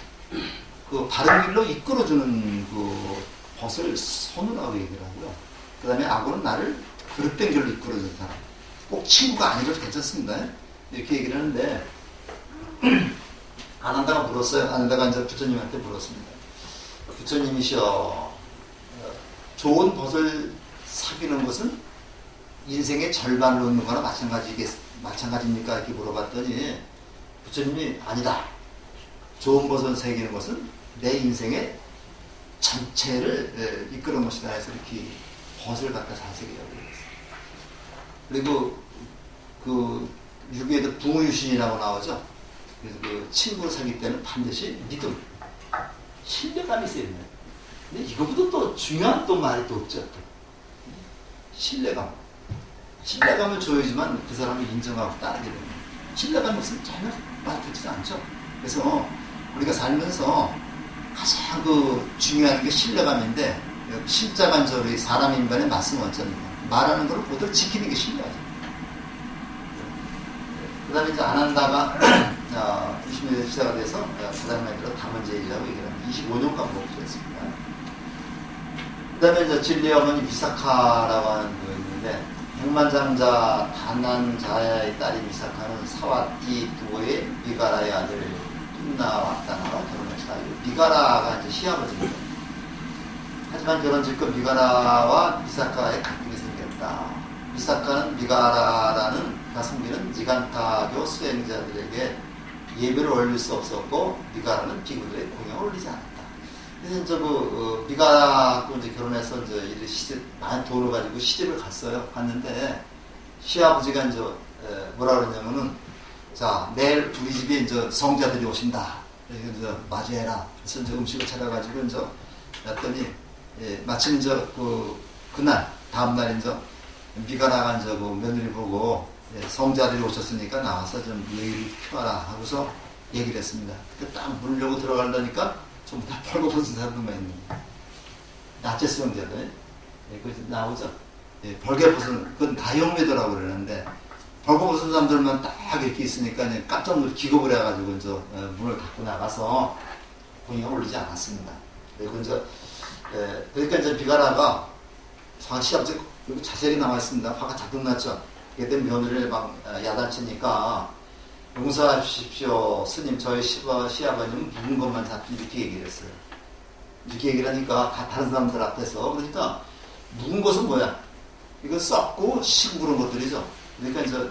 바른 길로 이끌어주는 것을 선우라고 얘기를 하고요. 그 다음에 악우는 나를 그릇된 길로 이끌어주는 사람. 꼭 친구가 아니라도 괜찮습니다. 이렇게 얘기를 하는데 안 한다가 물었어요. 안 한다가 이제 부처님한테 물었습니다. 부처님이시여, 좋은 벗을 사귀는 것은 인생의 절반을 놓는 거나 마찬가지입니까? 이렇게 물어봤더니 부처님이 아니다. 좋은 벗을 새기는 것은 내 인생의 전체를 이끄는 것이다 해서 이렇게 벗을 갖다 잘 새기라고 그랬어요. 그리고 유교에도 붕의유신이라고 나오죠. 그래서 친구를 사귈 때는 반드시 믿음, 신뢰감이 있어야 됩니다. 근데 이거보다 또 중요한 말이 또 없죠. 신뢰감. 신뢰감을 줘야지만 그 사람을 인정하고 따르게 됩니다. 신뢰감이 없으면 전혀 말 듣지도 않죠. 그래서 우리가 살면서 가장 중요한 게 신뢰감인데, 신자간 저리 사람 인간의 말씀 어쩌니까 말하는 걸 그대로 지키는 게 신뢰하죠. 그 다음에 이제 안 한다가 20년에 시작가 돼서 그 다음에 담은제일이라고 얘기를 합니다. 25년간 목표했습니다. 그 다음에 이제 진리의 어머니 미사카라고 하는 거 있는데, 백만장자 단난자야의 딸이 미사카는 사와띠 두오의 미가라의 아들 흰나와따나와 결혼했다. 미가라가 이제 시아버지입니다. 하지만 결혼 직후 미가라와 미사카의 갈등이 생겼다. 미사카는 미가라라는 가슴기는 지간타교 수행자들에게 예배를 올릴 수 없었고, 미가라는 비구들의 공양을 올리지 않았다. 그래서 이제 미가라하고 이제 결혼해서 이제 시집, 많은 돈을 가지고 시집을 갔어요. 갔는데, 시아버지가 이제 뭐라 그러냐면은, 자, 내일 우리 집에 이제 성자들이 오신다. 이제 맞이해라. 그래서 이제 음식을 차려가지고 이제 했더니 마침 이제 그날 다음 날 이제 미가 나간 그 며느리 보고 성자들이 오셨으니까 나와서 좀 예의를 표하라 하고서 얘기를 했습니다. 딱 물려고 들어가려니까 전부 다 벌거벗은 사람들만 있는 거예요. 나체스 형제들. 그래서 나오죠. 벌거벗은, 그건 다용매도라고 그러는데, 벌거벗은 사람들만 딱 이렇게 있으니까 깜짝 놀라 기겁을 해가지고 이제 문을 닫고 나가서 공의가 올리지 않았습니다. 그리고 이제, 그러니까 이제 비가라가 시합제 여기 자세히 나와 있습니다. 화가 잔뜩 났죠. 그때 며느리를 막 야단치니까 용서하십시오 스님, 저희 시아버님은 묵은 것만 잡히 이렇게 얘기를 했어요. 이렇게 얘기를 하니까 다 다른 사람들 앞에서, 그러니까 묵은 것은 뭐야? 이거 썩고 식고 그런 것들이죠. 그러니까 이제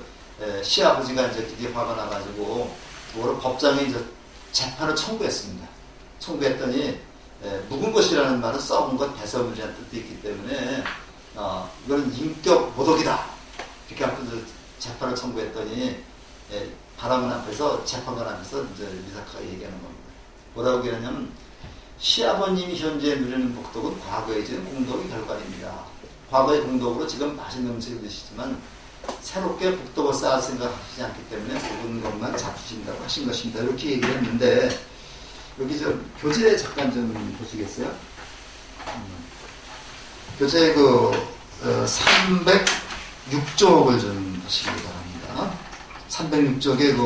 시아버지가 이제 되게 화가 나가지고 법정에 이제 재판을 청구했습니다. 청구했더니 묵은 것이라는 말은 썩은 것, 배설물이라는 뜻도 있기 때문에 이건 인격 모독이다. 이렇게 하고 재판을 청구했더니 바람은 앞에서 재판관 앞에서 이제 미사카가 얘기하는 겁니다. 뭐라고 얘기하냐면 시아버님이 현재 누리는 복덕은 과거에 지은 공덕의 결과입니다. 과거의 공덕으로 지금 맛있는 음식을 드시지만 새롭게 복덕을 쌓을 생각하시지 않기 때문에 묵은 것만 잡수신다고 하신 것입니다. 이렇게 얘기를 했는데 여기 좀 교재 잠깐 좀 보시겠어요? 교재 306쪽을 좀 보시기 바랍니다. 306쪽의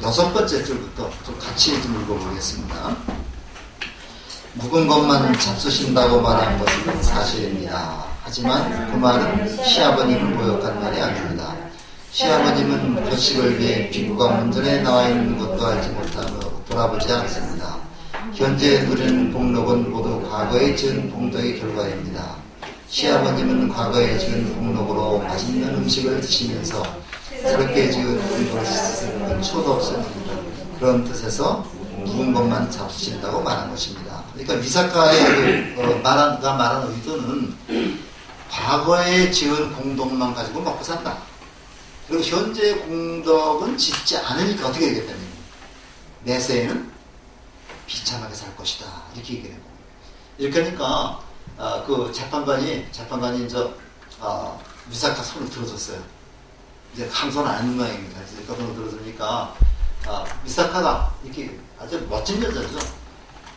6번째 줄부터 좀 같이 좀 읽어보겠습니다. 묵은 것만 잡수신다고 말한 것은 사실입니다. 하지만 그 말은 시아버님을 모욕한 말이 아닙니다. 시아버님은 거식을 위해 비구가 문전에 나와 있는 것도 알지 못하며 돌아보지 않습니다. 현재 누리는 복록은 모두 과거에 지은 복덕의 결과입니다. 시아버님은 과거에 지은 복록으로 맛있는 음식을 드시면서 새롭게 지은 복록을 쓰는 초도 없습니다. 그런 뜻에서 묵은 것만 잡수신다고 말한 것입니다. 그러니까 미사카의 말한 의도는 과거에 지은 공덕만 가지고 먹고 산다. 그리고 현재 공덕은 짓지 않으니까 어떻게 되겠다는 거예요. 내세에는 비참하게 살 것이다. 이렇게 얘기를 해요. 이렇게 하니까 그 재판관이 이제 미사카 손을 들어줬어요. 이제 항소는 안 하는 모양입니다. 그러니까 손을 들어주니까 미사카가 이렇게 아주 멋진 여자죠.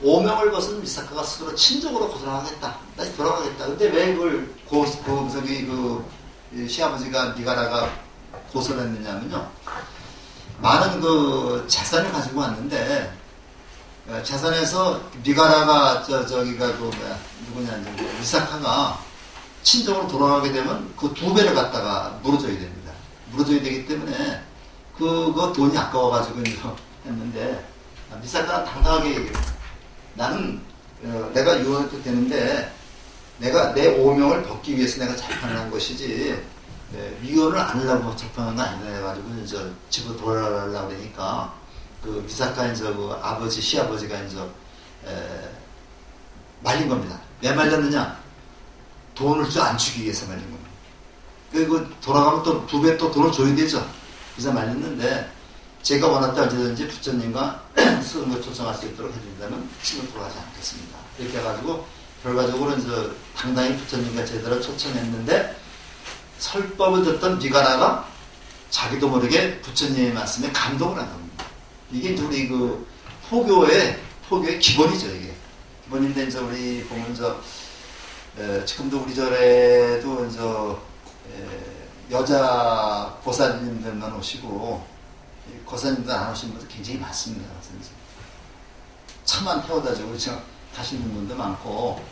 오명을 벗은 미사카가 스스로 친족으로 고소하겠다. 다시 돌아가겠다. 근데 왜 그걸 시아버지가 미가라가 고소를 했느냐면요. 많은 그 재산을 가지고 왔는데 재산에서 미가라가 미사카가 친정으로 돌아가게 되면 그 2배를 갖다가 물어줘야 됩니다. 물어줘야 되기 때문에 그거 돈이 아까워가지고 했는데 미사카가 당당하게 얘기해요. 나는 내가 유언해도 되는데 내가 내 오명을 벗기 위해서 내가 재판을 한 것이지 위헌을 안 하려고 재판은 아니다 해가지고 이제 집으로 돌아가려고 그러니까 그 미사카 이제 그 시아버지가 이제 말린 겁니다. 왜 말렸느냐? 돈을 안 주기 위해서 말린 겁니다. 그리고 돌아가면 또 2배 또 돈을 줘야 되죠. 그래서 말렸는데 제가 원할 때 언제든지 부처님과 스승을 초청할 수 있도록 해준다면 친을 돌아가지 않겠습니다. 이렇게 해가지고 결과적으로 이제 당당히 부처님과 제대로 초청했는데 설법을 듣던 미가라가 자기도 모르게 부처님의 말씀에 감동을 한 겁니다. 이게 이제 우리 그 포교의 기본이죠, 이게. 기본인데 이제 우리 보면 지금도 우리 절에도 이제 여자 보살님들만 오시고 고사님들 안 오신 분들 굉장히 많습니다. 그래서 차만 태워다주고 가시는 분도 많고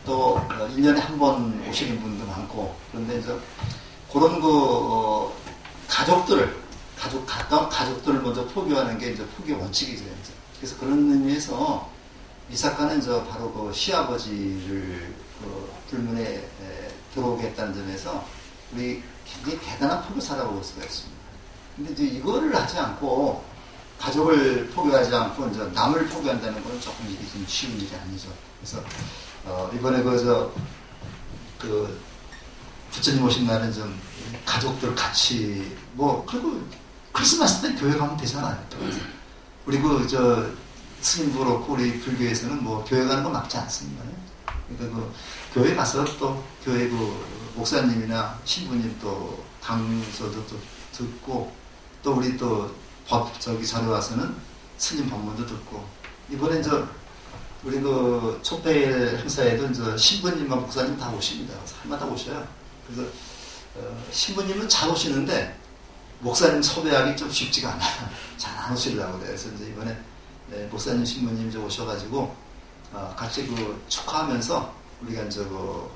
또 1년에 한 번 오시는 분도 많고 그런데 이제 그런 가까운 가족들을 먼저 포교하는 게 이제 포교 원칙이죠. 이제. 그래서 그런 의미에서 미사카는 바로 그 시아버지를 불문에 들어오게 했다는 점에서 우리 굉장히 대단한 포교사라고 볼 수가 있습니다. 근데 이제 이거를 하지 않고 가족을 포교하지 않고 이제 남을 포교한다는 건 조금 이게 좀 쉬운 일이 아니죠. 그래서 이번에 그 부처님 오신 날은 좀 가족들 같이 그리고 크리스마스 때 교회 가면 되잖아요. 우리 그 스님도 그렇고 우리 불교에서는 뭐 교회 가는 거 막지 않습니다. 그러니까 그 교회 가서 또 교회 그 목사님이나 신부님 또 강서도 또 듣고 또 우리 또 절에 와서는 스님 법문도 듣고 이번에 우리 그 촛배일 행사에도 신부님과 목사님 다 오십니다. 할마다 오셔요. 그래서 신부님은 잘 오시는데 목사님 섭외하기 좀 쉽지가 않아요. 잘 안 오시려고 그래요. 그래서 이번에 목사님 신부님 오셔가지고 같이 그 축하하면서 우리가 하는 거.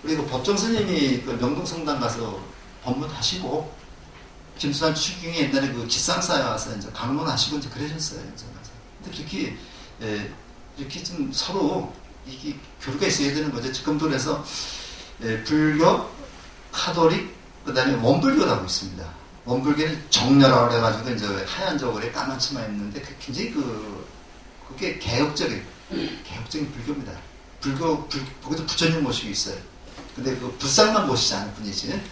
우리 그 법정 스님이 그 명동성당 가서 법문하시고 김수환 추경이 옛날에 그 기상사에 와서 강론하시고 그러셨어요. 근데 이렇게 좀 서로 이게 교류가 있어야 되는 거죠. 지금도 그래서 불교, 카톨릭, 그 다음에 원불교라고 있습니다. 원불교는 정렬하고 해가지고 하얀 저고리에 까만 치마 입는데 굉장히 그게 개혁적인 불교입니다. 거기도 부처님 모시고 있어요. 근데 그 불상만 모시지 않을 뿐이지.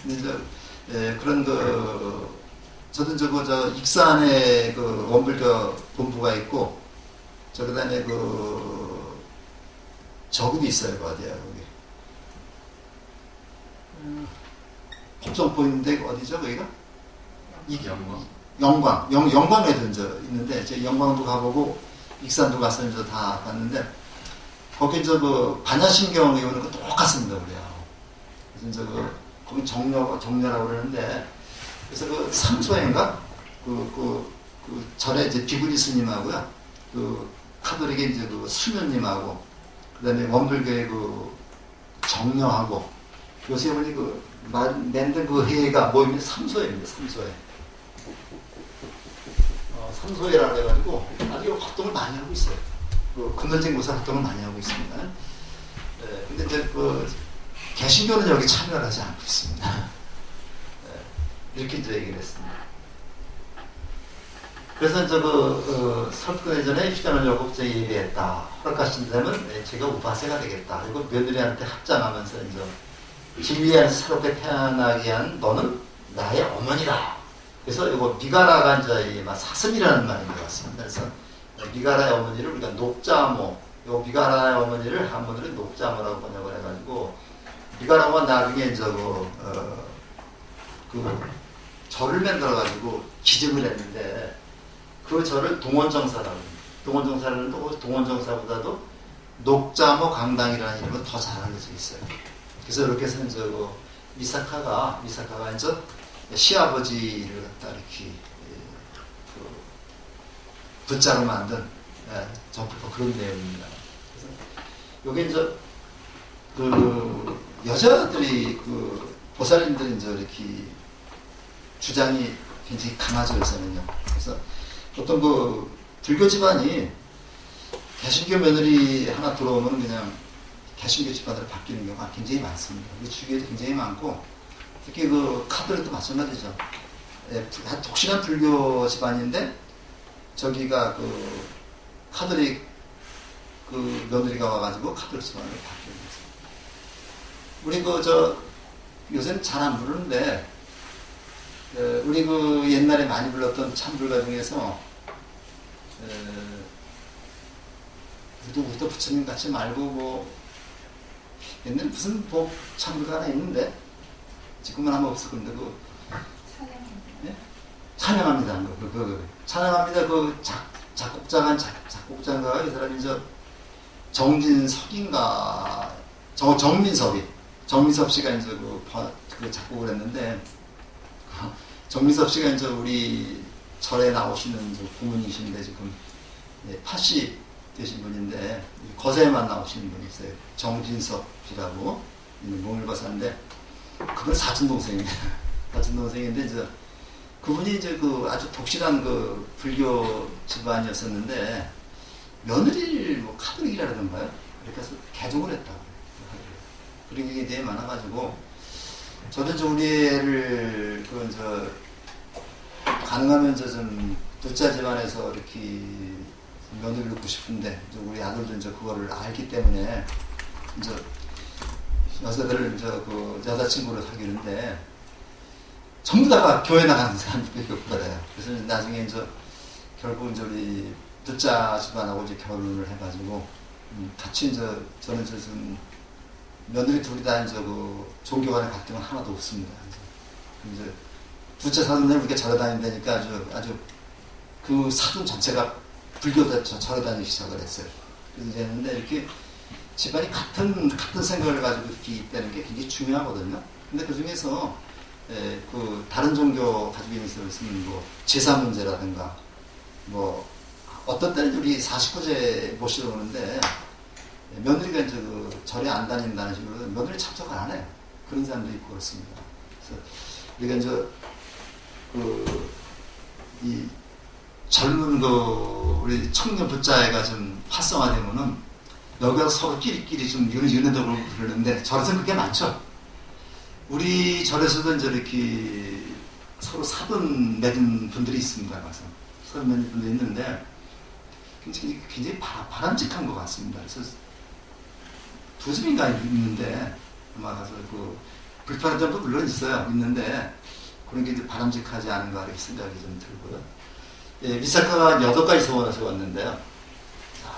근데 그런 저도 익산에 그 원불교 본부가 있고, 그 다음에 저국이 있어요. 그 어디야, 거기. 법성포 있는데, 어디죠, 거기가? 영광에도 있는데, 제 영광도 가보고, 익산도 가서 다 갔는데, 거기 반야신경 이오는 거 똑같습니다, 우리하고. 그래서 거기 정려라고 그러는데, 그래서 삼소회인가? 절에 비구니 스님하고요. 카톨릭의 수녀님하고, 그 다음에 원불교의 정려하고, 요새 보니 만든 회의가 뭐입니까? 삼소회입니다, 삼소회. 삼소회라고 해가지고 아주 활동을 많이 하고 있어요. 근원쟁고사 활동을 많이 하고 있습니다. 근데 개신교는 여기 참여를 하지 않고 있습니다. 이렇게 얘기를 했습니다. 그래서 설득 전에 휴전을 열고 예배했다. 허락하신다면 제가 우파세가 되겠다. 그리고 며느리한테 합장하면서 진리 안에서 새롭게 태어나게 한 너는 나의 어머니다. 그래서 이거 미가라가 사슴이라는 말인 것 같습니다. 그래서 미가라의 어머니를 우리가 녹자모, 요 미가라의 어머니를 한문으로 녹자모라고 번역을 해가지고 미가라가 나중에 절을 만들어가지고 기증을 했는데 그 절을 동원정사라고 합니다. 동원정사를 또 동원정사보다도 녹자모 강당이라는 이름은 더 잘 알려져 있어요. 그래서 이렇게 해서 미사카가 시아버지를 갖다 이렇게 붙자로 만든 전부 그런 내용입니다. 그래서 요게 여자들이 보살님들이 이렇게 주장이 굉장히 강하죠, 요새는요. 그래서 어떤 불교 집안이 개신교 며느리 하나 들어오면 그냥 개신교 집안으로 바뀌는 경우가 굉장히 많습니다. 우리 주위에도 굉장히 많고, 특히 카톨릭도 마찬가지죠. 독실한 불교 집안인데, 저기가 카톨릭 며느리가 와가지고 카톨릭 집안으로 바뀌는 거죠. 우리 요새는 잘 안 부르는데, 우리 옛날에 많이 불렀던 참불가 중에서, 우리도 부처님 같이 말고, 옛날에 무슨 참불가 하나 있는데, 지금은 아마 없을 건데, 찬양합니다. 찬양합니다. 작곡자인가, 이 사람이 정진석인가, 정민섭 씨가 작곡을 했는데, 정민섭 씨가 우리 절에 나오시는 고문이신데, 지금, 파시 되신 분인데, 거제에만 나오시는 분이 있어요. 정진섭 씨라고, 몽일거사인데, 그분 사촌동생입니다. 사촌동생인데, 그분이 아주 독실한 불교 집안이었었는데, 며느리를 카톨릭이라던가요? 그렇게 해서 개종을 했다고. 그런 게 되게 많아가지고, 저는 우리 애를, 가능하면 좀, 두자 집안에서 이렇게 며느리를 놓고 싶은데, 우리 아들도 그거를 알기 때문에, 여자들을 여자친구로 사귀는데, 전부 다가 교회 나가는 사람들이 없더래요. 그래서 나중에 결국 이제 우리 늦자 집안하고 이제 결혼을 해가지고 같이 이제 저는 지금 며느리 둘이 다 이제 그 종교 간의 갈등은 하나도 없습니다. 이제 둘째 사돈을 우리가 절에 다닌다니까 아주 그 사돈 전체가 불교도 절에 다니기 시작을 했어요. 그래서 이랬는데 이렇게 집안이 같은 생각을 가지고 있다는 게 굉장히 중요하거든요. 근데 그 중에서 그 다른 종교 가지고 있는 뭐 제사 문제라든가 뭐 어떤 때는 우리 49제 모시러 오는데 며느리가 이제 그 절에 안 다닌다는 식으로 며느리 참석을 안 해요. 그런 사람도 있고 그렇습니다. 그래서 우리가 이제 이 젊은 우리 청년 부자애가 좀 활성화되면은 여기서 서로 끼리끼리 좀 연애도 그러고 그러는데 절에서는 그게 많죠. 우리 절에서도 이제 이렇게 서로 사돈 맺은 분들이 있습니다. 가서 사돈 맺은 분들이 있는데 굉장히 바람직한 것 같습니다. 그래서 두 집인가 있는데 아마 가서 그 불편한 점도 물론 있는데 그런 게 이제 바람직하지 않은가 이렇게 생각이 좀 들고요. 예, 미사카가 8가지 소원을 세웠는데요. 자,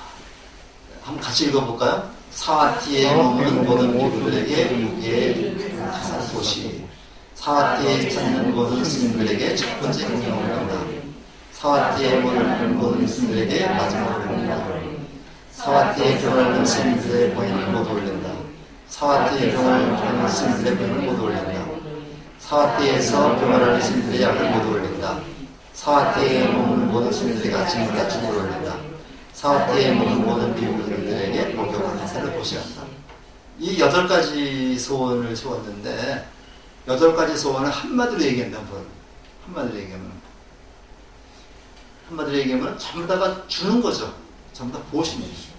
한번 같이 읽어볼까요? 사와티에 머무는 모든 기구들에게 무기에 가산 도시, 사와티에 찾는 모든 스님들에게 첫 번째 공양을 한다. 사와티에 머무는 모든 스님들에게 마지막을 올린다. 사와티에 경을 스님들의 보인을 모두 올린다. 사와티에 경을 하는 스님들의 보인을 모두 올린다. 사와티에서 교만하는 스님들의 약을 모두 올린다. 사와티에 머무는 모든 스님들에게 아침을 다짐을 올린다. 사와티에 머무는 모든 비구들에게 목욕을 하사를 보시한다. 이 8가지 소원을 세웠는데 8가지 소원을 한마디로 얘기한다면 한마디로 얘기하면 전부 다가 주는 거죠. 전부 다 보시입니다.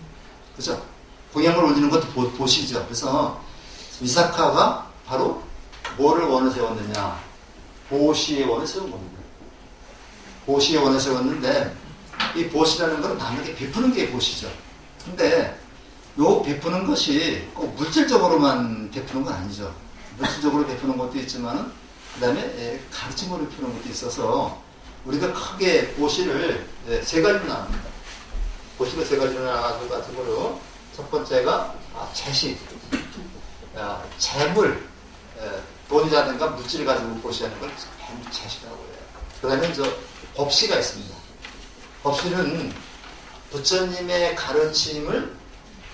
그죠? 공양을 올리는 것도 보시죠. 그래서 위사카가 바로 뭐를 원을 세웠느냐? 보시의 원을 세운 겁니다. 보시의 원을 세웠는데 이 보시라는 건 남에게 베푸는 게 보시죠. 근데 요 베푸는 것이 꼭 물질적으로만 베푸는 건 아니죠. 물질적으로 베푸는 것도 있지만 그 다음에 가르침으로 베푸는 것도 있어서 우리가 크게 보시를 3가지로 나눕니다. 보시를 3가지로 나눠가지고 첫 번째가 재시, 재물, 돈이라든가 물질을 가지고 보시하는 걸 재시라고 해요. 그 다음에 법시가 있습니다. 법시는 부처님의 가르침을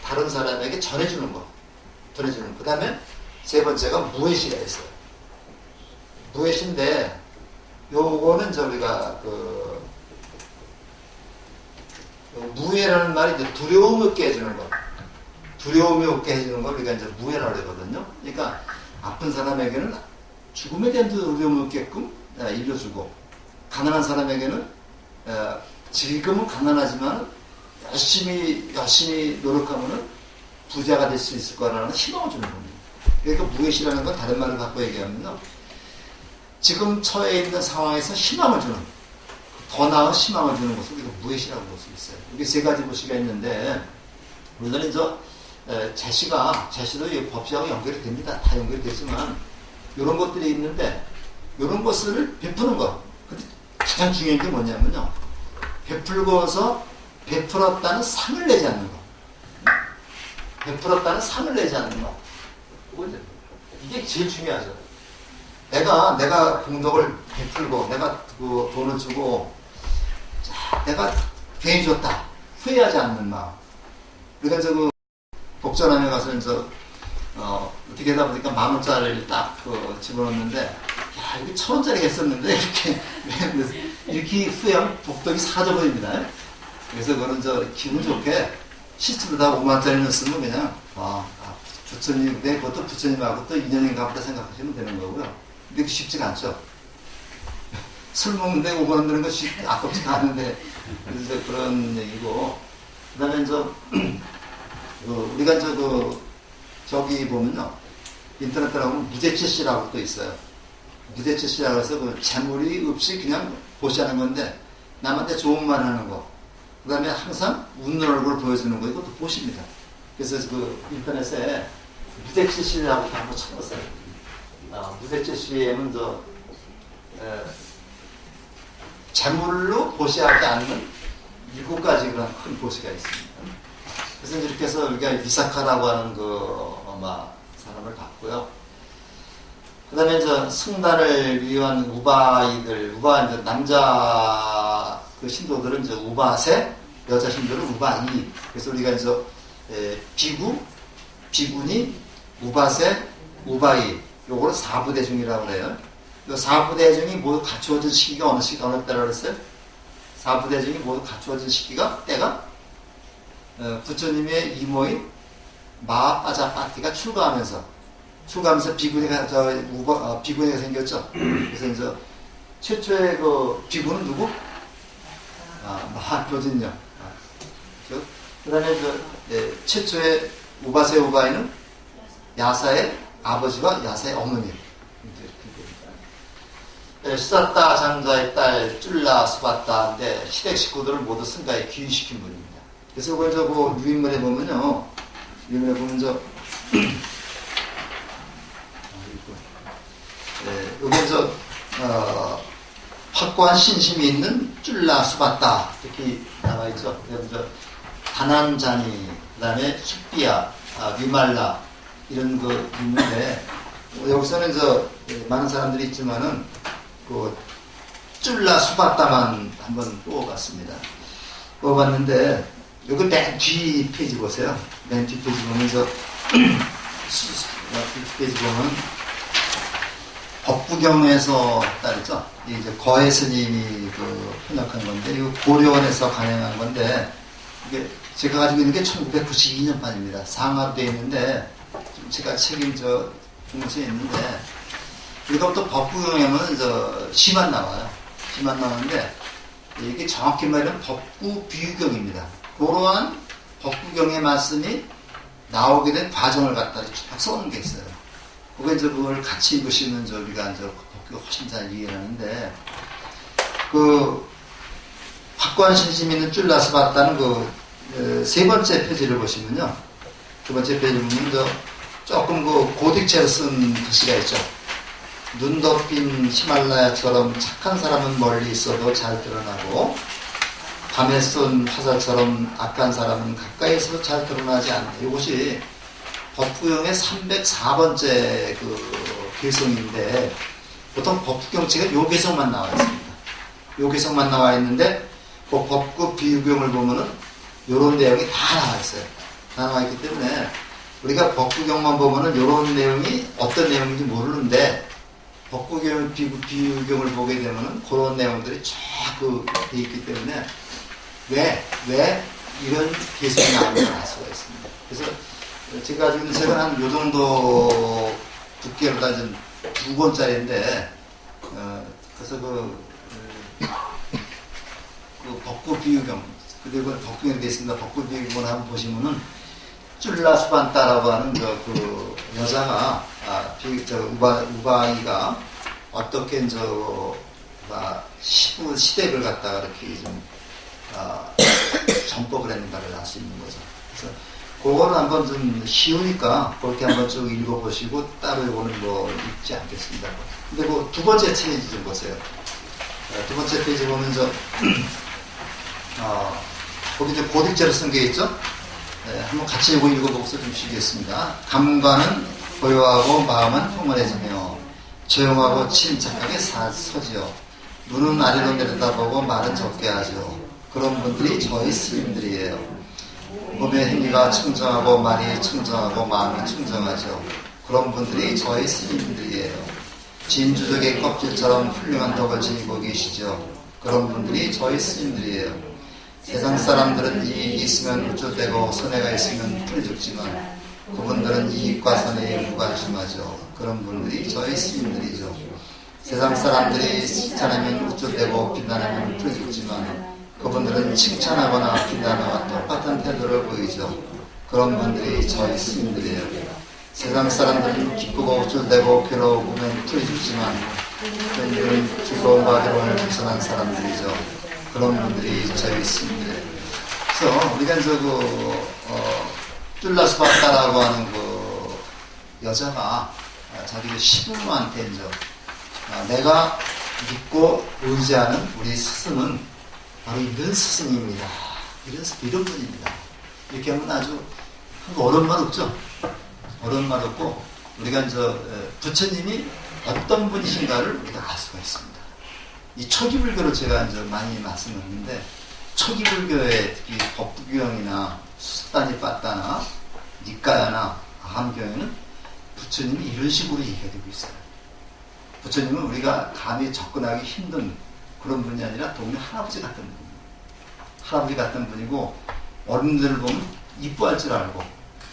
다른 사람에게 전해주는 것. 그 다음에 3번째가 무예시가 있어요. 무예시인데 요거는 우리가 무예라는 말이 이제 두려움 없게 해주는 것. 두려움이 없게 해주는 걸 우리가 이제 무예라고 하거든요. 그러니까 아픈 사람에게는 죽음에 대한 두려움 없게끔 일러주고, 가난한 사람에게는 지금은 가난하지만 열심히 노력하면은 부자가 될 수 있을 거라는 희망을 주는 겁니다. 그러니까 무예시라는 건 다른 말을 갖고 얘기하면요, 지금 처해 있는 상황에서 희망을 주는, 더 나은 희망을 주는 것을 우리가 무예시라고 볼 수 있어요. 이게 3가지 보시가 있는데, 물론 제시도 이 법시하고 연결이 됩니다. 다 연결이 되지만 이런 것들이 있는데 이런 것을 베푸는 것. 근데 가장 중요한 게 뭐냐면요, 베풀고서 베풀었다는 상을 내지 않는 것. 베풀었다는 상을 내지 않는 것. 이게 제일 중요하죠. 내가 공덕을 베풀고 내가 그 돈을 주고 내가 괜히 줬다 후회하지 않는 마음. 그러니까 복전함에 가서 어떻게 하다 보니까 10,000원짜리를 딱 집어넣는데, 야, 이거 1,000원짜리 했었는데, 이렇게 후회하면 복덕이 사라져버립니다. 그래서 그거는 기분 좋게 시스템에다 50,000원짜리 넣었으면 그냥, 부처님, 그것도 부처님하고 또 인연인가 보다 생각하시면 되는 거고요. 근데 쉽지가 않죠. 술 먹는데 5만원 드는 거 아깝지가 않은데, 그래서 그런 얘기고, 그 다음에 우리가 저기 보면요, 인터넷 들어가면 무대체시라고 또 있어요. 무대체시라고 해서 재물이 없이 그냥 보시하는 건데, 남한테 좋은 말 하는 거. 그 다음에 항상 웃는 얼굴을 보여주는 거, 이것도 보십니다. 그래서 인터넷에 무대체시라고 한번 쳐봤어요. 무대체시에는 재물로 보시하지 않는 7가지 그런 큰 보시가 있습니다. 그래서 이렇게 해서 우리가 위사카라고 하는 사람을 봤고요. 그 다음에 이제 승단을 위한 우바이들, 이제 남자 그 신도들은 이제 우바세, 여자 신도는 우바이. 그래서 우리가 이제 비구니, 우바세, 우바이. 요거를 사부대중이라고 그래요. 이 사부대중이 모두 갖추어진 시기가 어느 때라고 그랬어요? 사부대중이 모두 갖추어진 시기가, 때가, 부처님의 이모인 마아자파티가 출가하면서 비구니가, 비구니가 생겼죠. 그래서 이제 최초의 그 비구는 누구? 마하교진요. 그 다음에 최초의 우바세 우바이는 야사의 아버지와 야사의 어머니. 수사따 장자의 딸 쫄라 수바따인데 시댁 식구들을 모두 승가에 귀의시킨 분입니다. 그래서 이걸 유인물에 보면요. 유인물에 보면 여기 확고한 신심이 있는 쫄라 수바따 이렇게 나와있죠. 다난자니, 그 다음에 숙비야, 위말라 이런 거 있는데 여기서는 많은 사람들이 있지만은 그 쫄라 수바따만 한번 뽑아봤습니다. 뽑아봤는데 여기 맨 뒤 페이지 보세요. 맨 뒤 페이지 보면서 페이지 보면 법구경에서 따르죠. 이제 거해 스님이 번역한 건데 이거 고려원에서 간행한 건데 이게 제가 가지고 있는 게 1992년판입니다. 상하로 되어 있는데 지금 제가 책임 중소에 있는데 이것도 법구경에는 시만 나와요. 시만 나오는데 이게 정확히 말하면 법구 비유경입니다. 그러한 법구경의 말씀이 나오게 된 과정을 갖다 쫙 써놓은 게 있어요. 그걸 같이 보시면 우리가 법규가 훨씬 잘 이해하는데 확고한 신심 있는 쫄라스 봤다는 세 번째 페이지를 보시면요. 두 번째 페이지 보면 조금 고딕체로 쓴 글씨가 있죠. 눈 덮인 히말라야처럼 착한 사람은 멀리 있어도 잘 드러나고 밤에 쏜 화살처럼 악한 사람은 가까이서 잘 드러나지 않다. 이것이 법구경의 304번째 개성인데 보통 법구경책에 요 개성만 나와 있습니다. 요 개성만 나와 있는데 법구 비유경을 보면은 요런 내용이 다 나와 있어요. 다 나와 있기 때문에 우리가 법구경만 보면은 요런 내용이 어떤 내용인지 모르는데 법구경 비유경을 보게 되면은 그런 내용들이 쫙 돼 있기 때문에 왜 이런 개성이 나오는지 알 수가 있습니다. 그래서 제가 가지고 있는 책은 한 요 정도 두께로 다진 2권짜리인데, 그래서 법구 비유경, 그리고 법구경이 되어 있습니다. 법구 비유경을 한번 보시면은, 쫄라 수반따라고 하는 여자가, 우바이가 어떻게 시댁을 갖다가 이렇게 전법을 했는가를 알 수 있는 거죠. 그래서 그거는 한번 좀 쉬우니까 그렇게 한번 쭉 읽어보시고 따로 이거는 읽지 않겠습니다. 근데 두 번째 페이지 좀 보세요. 두 번째 페이지 보면 거기 고딕제로 쓴 게 있죠? 한번 같이 이거 읽어보고서 좀 쉬겠습니다. 감관은 고요하고 마음은 평온해지며 조용하고 침착하게 서지요. 눈은 아래로 내려다보고 말은 적게 하죠. 그런 분들이 저희 스님들이에요. 몸의 행위가 청정하고 말이 청정하고 마음이 청정하죠. 그런 분들이 저희 스님들이에요. 진주족의 껍질처럼 훌륭한 덕을 지니고 계시죠. 그런 분들이 저희 스님들이에요. 세상 사람들은 이익이 있으면 우쭐대고 손해가 있으면 풀죽지만 그분들은 이익과 손해에 무관심하죠. 그런 분들이 저희 스님들이죠. 세상 사람들이 칭찬하면 우쭐대고 비난하면 풀죽지만 그분들은 칭찬하거나 비난하와 똑같은 태도를 보이죠. 그런 분들이 저희 스님들이에요. 세상 사람들은 기쁘고 우쭐대고 괴로우면 풀죽지만 그들은 즐거움과 괴로움을 벗어난 사람들이죠. 그런 분들이 저희 스님들이에요. 그래서 우리가 쫄라스바타라고 하는 여자가 자기 시부모한테 내가 믿고 의지하는 우리 스승은 바로 이런 스승입니다. 이런 분입니다. 이렇게 하면 아주 어려운 말 없죠? 어려운 말 없고 우리가 부처님이 어떤 분이신가를 우리가 알 수가 있습니다. 이 초기 불교를 제가 많이 말씀했는데 초기 불교의 특히 법부경이나 수단이빠따나 니까야나 아함경에는 부처님이 이런 식으로 얘기가 되고 있어요. 부처님은 우리가 감히 접근하기 힘든 그런 분이 아니라 동네 할아버지 같은 분입니다. 할아버지 같은 분이고 어른들을 보면 이뻐할 줄 알고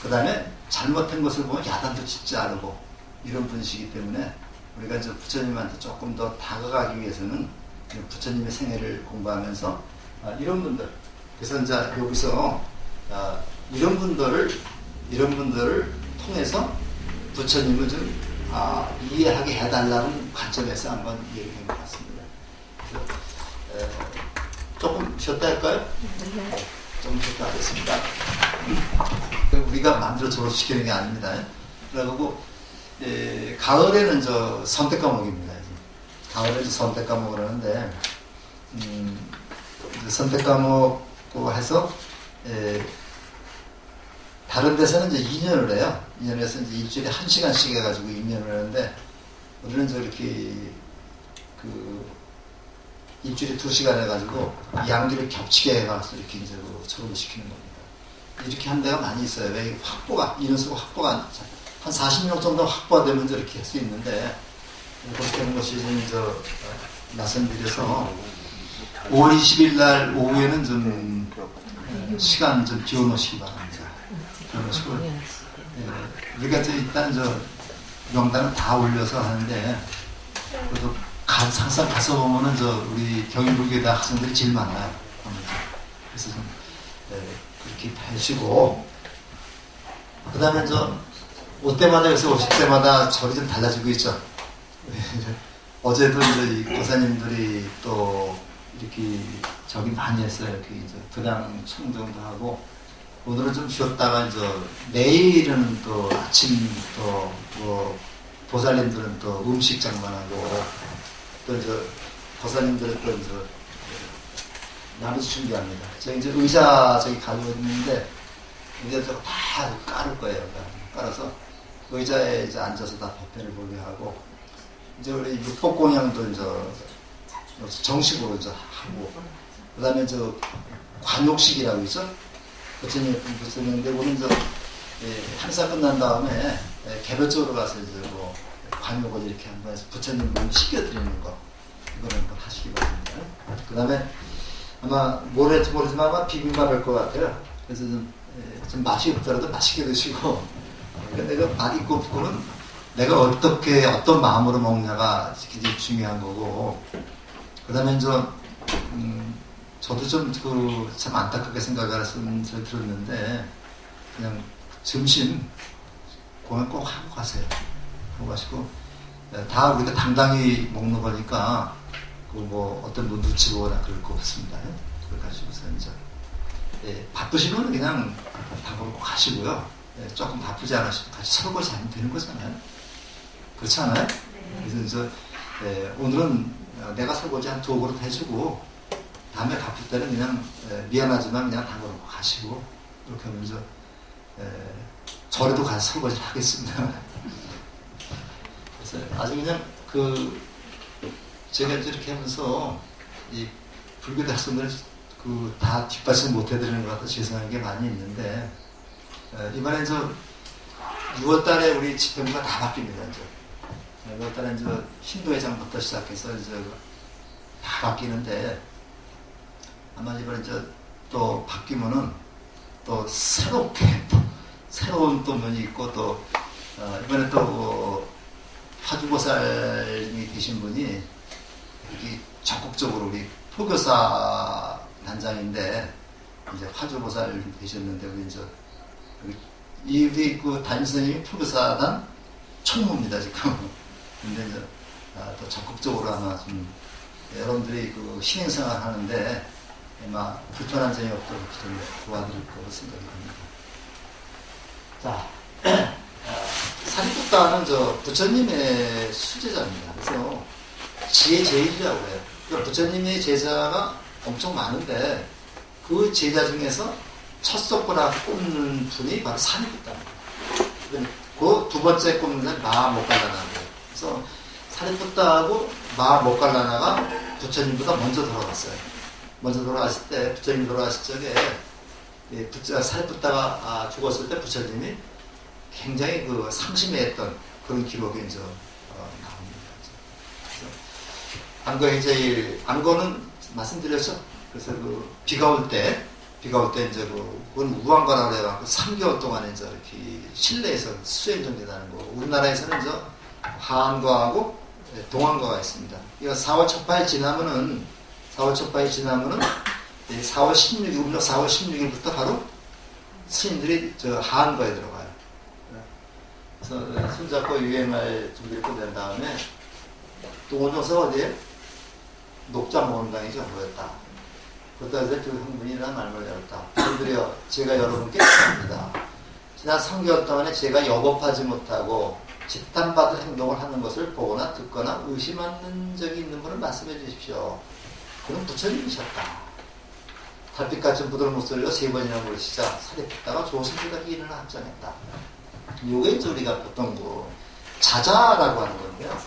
그 다음에 잘못한 것을 보면 야단도 짓지 않고 이런 분이시기 때문에 우리가 부처님한테 조금 더 다가가기 위해서는 부처님의 생애를 공부하면서 이런 분들 그래서 여기서 이런 분들을 통해서 부처님을 좀 이해하게 해달라는 관점에서 한번 얘기해 보았습니다. 조금 쉬었다 할까요? 조금 쉬었다 하겠습니다. 우리가 만들어 졸업시키는 게 아닙니다. 그리고 가을에는 선택 과목입니다. 가을에 선택 과목을 하는데 선택 과목고 해서 다른 데서는 2년을 해요. 2년에서 일주일에 1시간씩 해가지고 2년을 하는데 우리는 이렇게 일주일에 2시간 해가지고 양들을 겹치게 해가지고 이렇게 졸업을 시키는 겁니다. 이렇게 한 데가 많이 있어요. 왜 인원수가 확보가 한 40명 정도 확보가 되면 이렇게 할 수 있는데 그렇게 하는 것이 말씀드려서 5월 20일 날 오후에는 좀 시간 좀 비워놓으시기 바랍니다. 비워놓으시고 우리가 일단 명단을 다 올려서 하는데 그래도 항상 가서 보면은 우리 경인불교대 학생들이 제일 많아요. 그래서 좀 그렇게 하시고 그 다음에 올 때마다 여기서 오실 때마다 절이 좀 달라지고 있죠. 어제도 이 고사님들이 또 이렇게 저기 많이 했어요. 이렇게 도량 청정도 하고 오늘은 좀 쉬었다가 내일은 또 아침 또 보살님들은 또 음식 장만하고 또 보살님들은 또 나머지 준비합니다. 제가 의자 저기 가지고 있는데 의자 저거 다 깔을 거예요. 깔아서 의자에 앉아서 다 법회를 보게 하고 우리 육법공양도 정식으로 하고 그 다음에 관욕식이라고 있죠. 부처님이 부처님인데 우리는 행사 끝난 다음에 개별적으로 가서 관욕을 이렇게 한번 해서 부처님 몸 씻겨드리는 거 이거는 한번 하시기 바랍니다. 그 다음에 아마 모르지만 아마 비빔밥 할 것 같아요. 그래서 좀 맛이 없더라도 맛있게 드시고 내가 맛 있고 없고는 내가 어떤 마음으로 먹냐가 굉장히 중요한 거고 그 다음에 저도 참 안타깝게 생각을 들었는데 그냥 점심 공연 꼭 하고 가세요. 하고 가시고 다 우리가 당당히 먹는 거니까 어떤 분 눈치 보거나 그럴 거 없습니다. 그걸 가지고서 바쁘시면 그냥 밥으로 꼭 가시고요. 조금 바쁘지 않으시면 같이 설거지 하면 되는 거잖아요. 그렇지 않아요? 그래서 오늘은 내가 설거지 한 2그릇 해주고 다음에 바쁠 때는 그냥 미안하지만 그냥 담궈놓고 가시고 이렇게 하면서 절에도 가서 설거지를 하겠습니다. 그래서 아주 그냥 제가 이렇게 하면서 이 불교대 학생들 다 뒷받침 못 해드리는 것 같아서 죄송한 게 많이 있는데 이번에 6월달에 우리 집행부가 다 바뀝니다. 6월달에 신도회장부터 시작해서 다 바뀌는데 아마 이번에 또 바뀌면은 또 새로운 또 분이 있고 또 이번에 또 화주보살님이 계신 분이 이렇게 적극적으로 우리 포교사 단장인데 이제 화주보살 되셨는데 우리 담임선생님이 포교사단 총무입니다 지금. 근데 또 적극적으로 아마 좀 여러분들이 신행생활 하는데 아마 불편한 점이 없도록 좀 도와드릴 거로 생각이 듭니다. 자, 사리부타는 부처님의 수제자입니다. 그래서 지혜 제일이라고 해요. 그러니까 부처님의 제자가 엄청 많은데 그 제자 중에서 첫 손가락 꼽는 분이 바로 사리푸트다입니다. 그 두 번째 꼽는 사람이 마하모칼라나예요. 그래서 사리푸트하고 마하모칼라나가 부처님보다 먼저 돌아갔어요. 먼저 돌아갔을 때 부처님 돌아갔을 적에 사리푸트가 죽었을 때 부처님이 굉장히 그 상심해했던 그런 기록이 이제 나옵니다. 안거의 제일 안거는 말씀드렸죠. 그래서 그 비가 올 때 이제 그건 우한과라고 해갖고 3개월 동안 이제 이렇게 실내에서 수행 정진하는 거. 우리나라에서는 이제 하한과하고 동한과가 있습니다. 이거 4월 첫파일 지나면은 4월 16일부터 4월 16일부터 바로 스님들이 저 하한과에 들어가요. 그래서 손잡고 유행할 준비를 끝낸 다음에 또 오셔서 어디에 녹자모원당이죠. 뭐였다. 그것도 이제 두 형분이라는 말을 열었다. 그들이여 제가 여러분께 말합니다. 지난 3개월 동안에 제가 여법하지 못하고 집단받을 행동을 하는 것을 보거나 듣거나 의심하는 적이 있는 분을 말씀해 주십시오. 그럼 부처님이셨다. 달빛 같은 부드러운 목소리로 3번이나 부르시자 사리푸트가 조심스럽게 기인을 합장했다. 요게 이제 우리가 보통 그 자자라고 하는 건데요.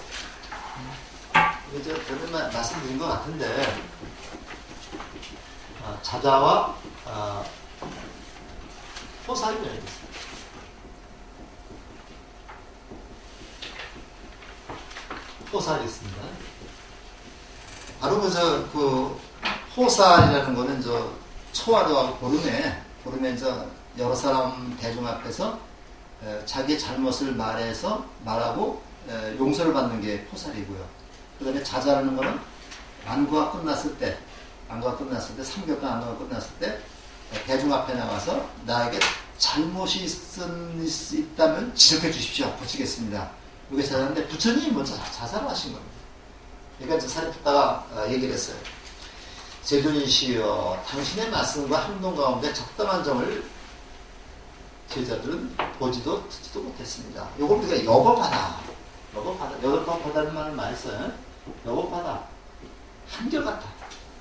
이제 전에 말씀드린 것 같은데 자자와 호살이 열렸습니다. 호살이 있습니다. 바로 그 호살이라는 거는 초하루하고 보름에 여러 사람 대중 앞에서 자기의 잘못을 말하고 용서를 받는 게 호살이고요. 그 다음에 자자라는 거는 안구가 끝났을 때 3개월 동안 안구가 끝났을 때 대중 앞에 나와서 나에게 잘못이 있다면 지적해 주십시오. 고치겠습니다. 이게 자자인데 부처님이 먼저 자자를 하신 겁니다. 그러니까 사리푸트가 얘기를 했어요. 제존이시여 당신의 말씀과 행동 가운데 적당한 점을 제자들은 보지도 듣지도 못했습니다. 요걸 우리가 여법하다는 말을 많이 써요. 여법하다. 한결같다.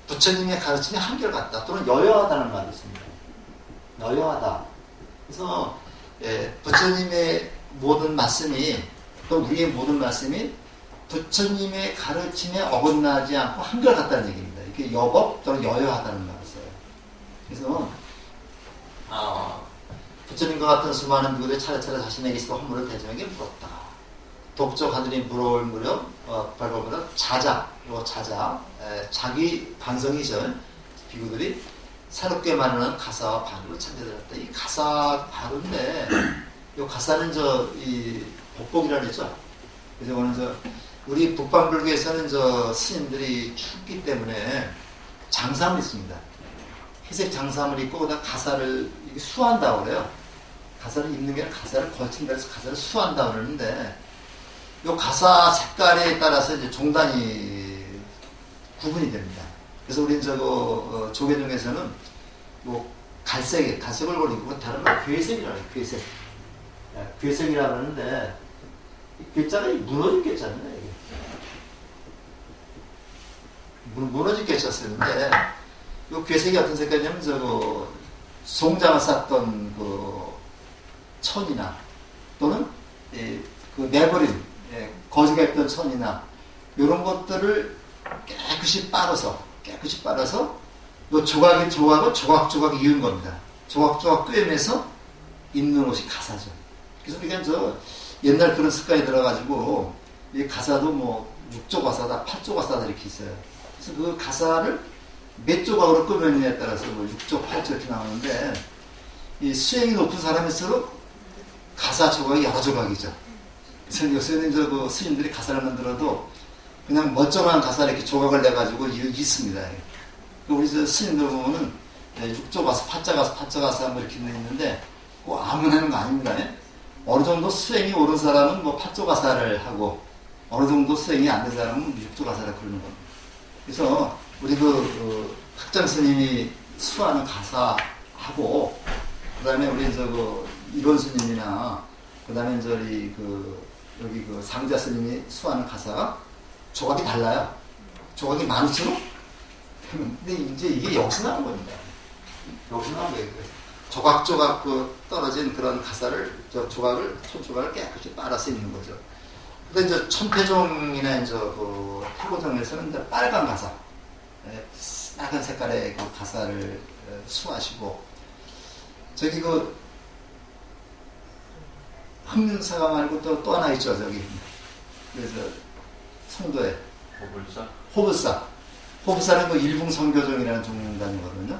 부처님의 가르침이 한결같다. 또는 여여하다는 말이 있습니다. 여여하다. 그래서 부처님의 모든 말씀이 또 우리의 모든 말씀이 부처님의 가르침에 어긋나지 않고 한결같다는 얘기입니다. 이게 여법 또는 여여하다는 말을 써요. 그래서 부처님과 같은 수많은 비구들이 차례차례 자신에게 있어 허물을 대중에게 물었다. 독적 하늘이 물어올 무렵 발버무려 자자 자기 반성이죠. 비구들이 새롭게 마련한 가사와 바루를 찾아들었다. 이 가사 바루인데 이 가사는 이 복복이라 그랬죠. 그래서 오늘 우리 북방불교에서는 스님들이 춥기 때문에 장삼을 입습니다. 회색 장삼을 입고 그다음 가사를 수한다고 그래요. 가사를 입는 게 아니라 가사를 걸친다 해서 가사를 수한다고 그러는데 이 가사 색깔에 따라서 이제 종단이 구분이 됩니다. 그래서 우리는 조계 중에서는 갈색을 버리고 다른 말 괴색이라고 해요. 괴색이라고 하는데 괴자가 무너진 괴자입니다. 이게. 무너진 괴자 쓰는데 이 괴색이 어떤 색깔이냐면 송장을 쌌던 천이나 또는 내버린 거지가 있던 천이나 이런 것들을 깨끗이 빨아서 요 조각을 조각조각 이은 겁니다. 조각조각 꿰매서 입는 옷이 가사죠. 그래서 우리가 옛날 그런 습관이 들어가지고 이 가사도 6조 가사다, 8조 가사다 이렇게 있어요. 그래서 그 가사를 몇 조각으로 끄면에 따라서 6조, 8조 이렇게 나오는데 이 수행이 높은 사람일수록 가사 조각이 여러 조각이죠. 그래서 요새는 스님들이 가사를 만들어도 그냥 멀쩡한 가사를 이렇게 조각을 내가지고 있습니다. 우리 스님들 보면은 6조 가사, 8자 가사 이렇게 있는데 꼭 아무나 하는 거 아닙니다. 어느 정도 수행이 오른 사람은 8조 가사를 하고 어느 정도 수행이 안 된 사람은 6조 가사를 부르는 겁니다. 그래서 우리 학장 스님이 수하는 가사하고 그다음에 우리 이론 스님이나 그다음에 여기 상자 스님이 수하는 가사가 조각이 달라요. 조각이 15,000원? 근데 이제 이게 여기서 나온 겁니다. 여기서 나온 거예요. 조각조각 그 떨어진 그런 가사를, 손조각을 깨끗이 빨아서 있는 거죠. 근데 이제 천태종이나 이제 그 태고정에서는 이제 빨간 가사, 빨간 색깔의 그 가사를 수하시고, 저기 그 흥사가 말고 또 하나 있죠, 저기. 그래서 송도에 호불사는 그 일붕성교정이라는 종단이거든요.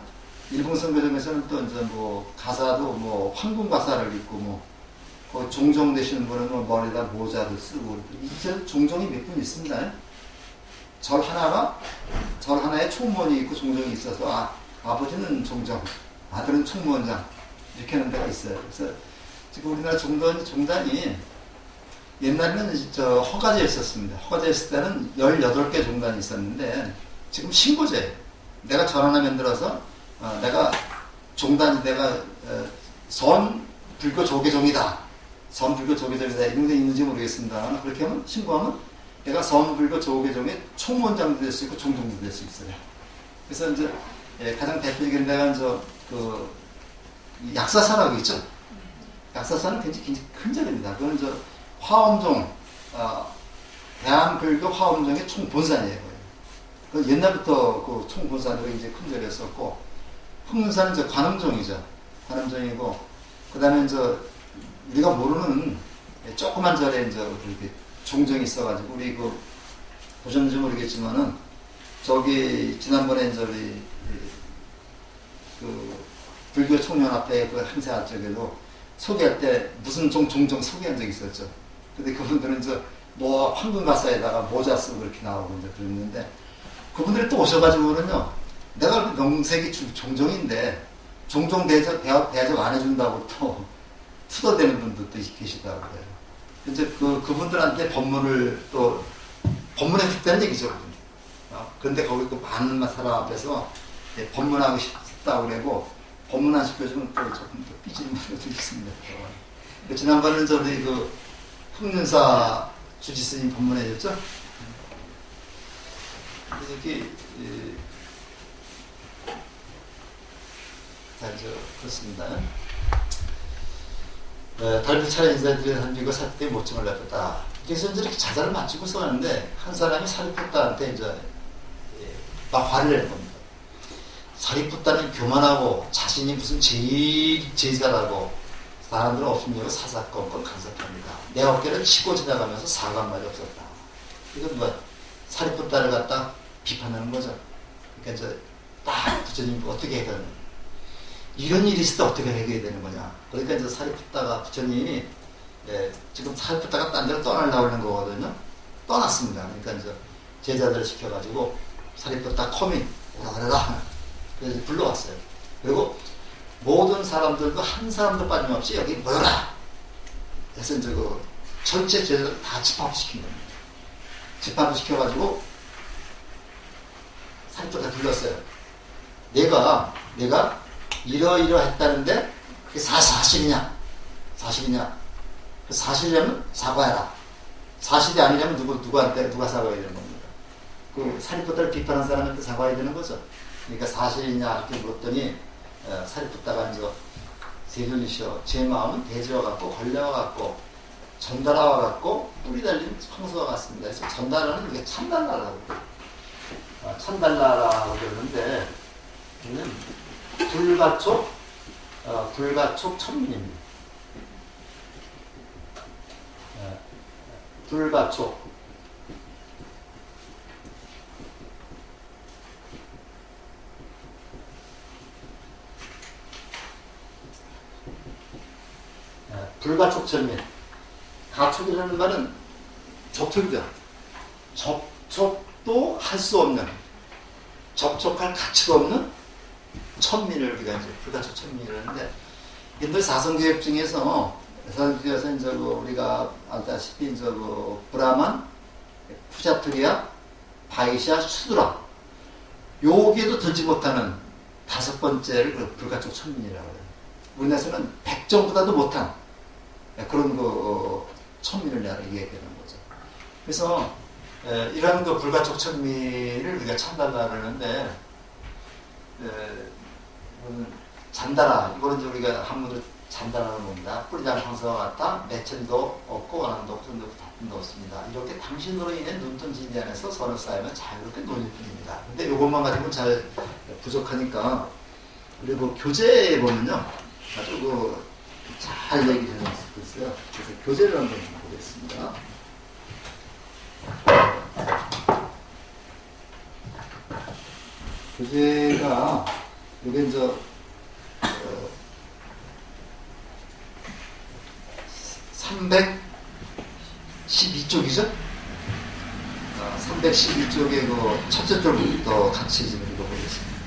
일붕성교정에서는 또 이제 뭐 가사도 뭐 황금 가사를 입고 뭐 그 종종 되시는 분은 뭐 머리에다 모자도 쓰고 이제 종종이 몇 분 있습니다. 절 하나에 총무원이 있고 종종이 있어서 아버지는 종종, 아들은 총무원장 이렇게 하는 데가 있어요. 그래서 지금 우리나라 종단이 옛날에는 허가제였었습니다. 허가제였을 때는 18개 종단이 있었는데 지금 신고제예요. 내가 절 하나 만들어서 내가 선불교 조계종이다. 선불교 조계종이다. 이런 데 있는지 모르겠습니다. 그렇게 하면 신고하면 내가 선불교 조계종의 총무원장도 될 수 있고 종종도 될 수 있어요. 그래서 이제 가장 대표적인 데가 이제 그 약사사라고 있죠. 약사사는 굉장히 큰 절입니다. 그건 이제 화엄종, 대한불교 화엄종의 총본산이에요. 그 옛날부터 그 총본산으로 이제 큰 절이었었고, 흥문산은 이제 관음종이죠. 관음종이고, 그 다음에 이제 우리가 모르는 조그만 절에 이제 그렇게 종종이 있어가지고, 우리 그 보셨는지 모르겠지만은, 저기 지난번에 이제 우리 그 불교 총연합회 그 행사 쪽에도 소개할 때 무슨 종종 소개한 적이 있었죠. 근데 그분들은 이제 뭐 황금 가사에다가 모자 쓰고 그렇게 나오고 이제 그랬는데, 그분들이 또 오셔가지고는요, 내가 명색이 종종인데 종종 대접 안 해준다고 또 투덜대는 분들도 계시다고 그래요. 이제 그분들한테 법문에 듣다는 얘기죠. 그런데 거기 그 많은 사람 앞에서 법문하고 싶다고 그러고, 법문 안 시켜주면 또 조금 더 삐지는 분들도 있습니다. 지난번에는 저희 그 흥륜사 주지스님 법문해줬죠? 이렇게 그렇습니다. 달빛 차례 인사드리는 한비가 사태 모증을 내렸다. 그래서 이제 이렇게 자자를 맞추고 써놨는데, 한 사람이 사리푸따한테 이제 막 화를 내는 겁니다. 사리푸따는 교만하고 자신이 무슨 제자라고 사람들은 없으면 사사건건 간섭합니다. 내 어깨를 치고 지나가면서 사과한 말이 없었다. 이건 뭐 사리푸따를 갖다 비판하는 거죠. 그러니까 이제 딱 부처님 어떻게 해야 되는, 이런 일이 있을 때 어떻게 해결해야 되는 거냐. 그러니까 이제 사리푸따가 부처님이 지금 사리푸따가 딴 데로 떠나려고 하는 거거든요. 떠났습니다. 그러니까 이제 제자들을 시켜가지고 사리푸따 커밍 오라 그래라. 그래서 불러왔어요. 그리고 모든 사람들도 한 사람도 빠짐없이 여기 모여라. 그래서 이제 그 전체 제자들 다 집합시킨 겁니다. 집합을 시켜가지고 사리푸따 불렀어요. 내가 이러이러했다는데 그게 사실이냐? 사실이라면 사과해라. 사실이 아니라면 누가 사과해야 되는 겁니다. 그 사리푸따를 비판한 사람한테 사과해야 되는 거죠. 그러니까 사실이냐 이렇게 물었더니 사리푸따가 이제 세존이시여, 제 마음은 대지와 같고 걸레와 같고 전달화와 같고 뿔이 달린 황소와 같습니다. 그래서 전달화는 이게 참달라라고 참달라라고 그러는데, 이는 불가촉 천민입니다. 불가촉. 불가촉 천민. 가촉이라는 말은 접촉이죠. 접촉도 할 수 없는, 접촉할 가치도 없는 천민을 우리가 이제 불가촉 천민이라는데, 인도 사성교육 중에서 이제 우리가 알다시피 이제 브라만, 푸자트리아, 바이샤, 수드라, 여기에도 들지 못하는 5번째를 불가촉 천민이라고 해요. 우리나라에서는 100점보다도 못한 그런 천민을 얘기하는 거죠. 그래서 이런 그 불가촉 천미를 우리가 참단하려는데 잔다라, 이거는 이제 우리가 한문으로 잔다라는 겁니다. 뿌리장 황사와 같다. 매천도 없고 원함도 없고 다툼도 없습니다. 이렇게 당신으로 인해 눈뜬 진리 안에서 선을 쌓으면 자유롭게 논일 뿐입니다. 근데 이것만 가지고는 잘 부족하니까, 그리고 교재에 보면요, 아주 잘 얘기를 해놨고 있어요. 그래서 교재를 한번 보겠습니다. 교재가 이게 이제 312쪽이죠? 312쪽의 그 첫째 쪽부터 같이 좀 읽어보겠습니다.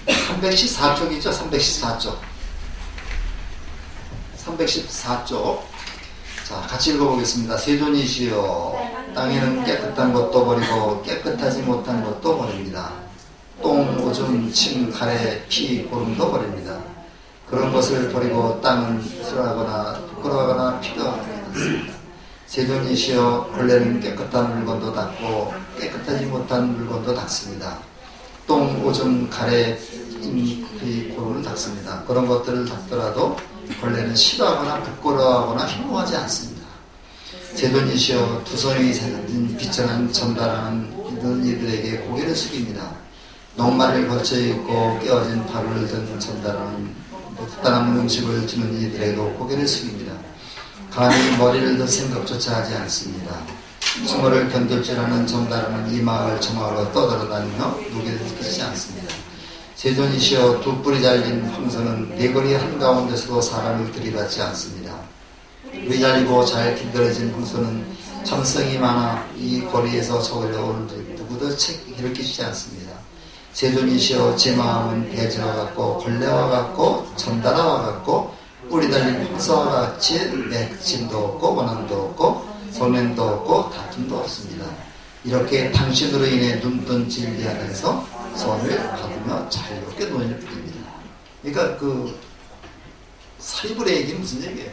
314쪽이죠? 314쪽. 314쪽. 자, 같이 읽어보겠습니다. 세존이시여, 땅에는 깨끗한 것도 버리고 깨끗하지 못한 것도 버립니다. 똥, 오줌, 침, 가래, 피, 고름도 버립니다. 그런 것을 버리고 땅은 수라하거나 부끄러워하거나 피가 없습니다. 세존이시여, 벌레는 깨끗한 물건도 닦고 깨끗하지 못한 물건도 닦습니다. 똥, 오줌, 가래, 피, 고름을 닦습니다. 그런 것들을 닦더라도 벌레는 싫어하거나 부끄러워하거나 혐오하지 않습니다. 세존이시여, 두 손이 생긴 비천한 전달하는 이들에게 고개를 숙입니다. 녹말을 걸쳐 입고 깨어진 발을 든 전달하는 못다남은 음식을 주는 이들에게도 고개를 숙입니다. 감히 머리를 들 생각조차 하지 않습니다. 추모를 견딜 줄 아는 전달하는 이 마을 저 마을로 떠돌아다니며 무게를 느끼지 않습니다. 세존이시여, 두 뿌리 잘린 황소는 네 거리 한가운데서도 사람을 들이받지 않습니다. 뿌리 잘리고 잘 길들여진 황소는 점성이 많아 이 거리에서 저으려 오는 누구도 책기를 끼치지 않습니다. 세존이시여, 제 마음은 배지와 같고 걸레와 같고 전달아와 같고 뿌리 달린 황소와 같이 맥짐도 없고 원함도 없고 소명도 없고 다툼도 없습니다. 이렇게 당신으로 인해 눈뜬 진리 안에서 선을 받으며 자유롭게 노는 뿐입니다. 그러니까 그 사리불의 얘기는 무슨 얘기예요?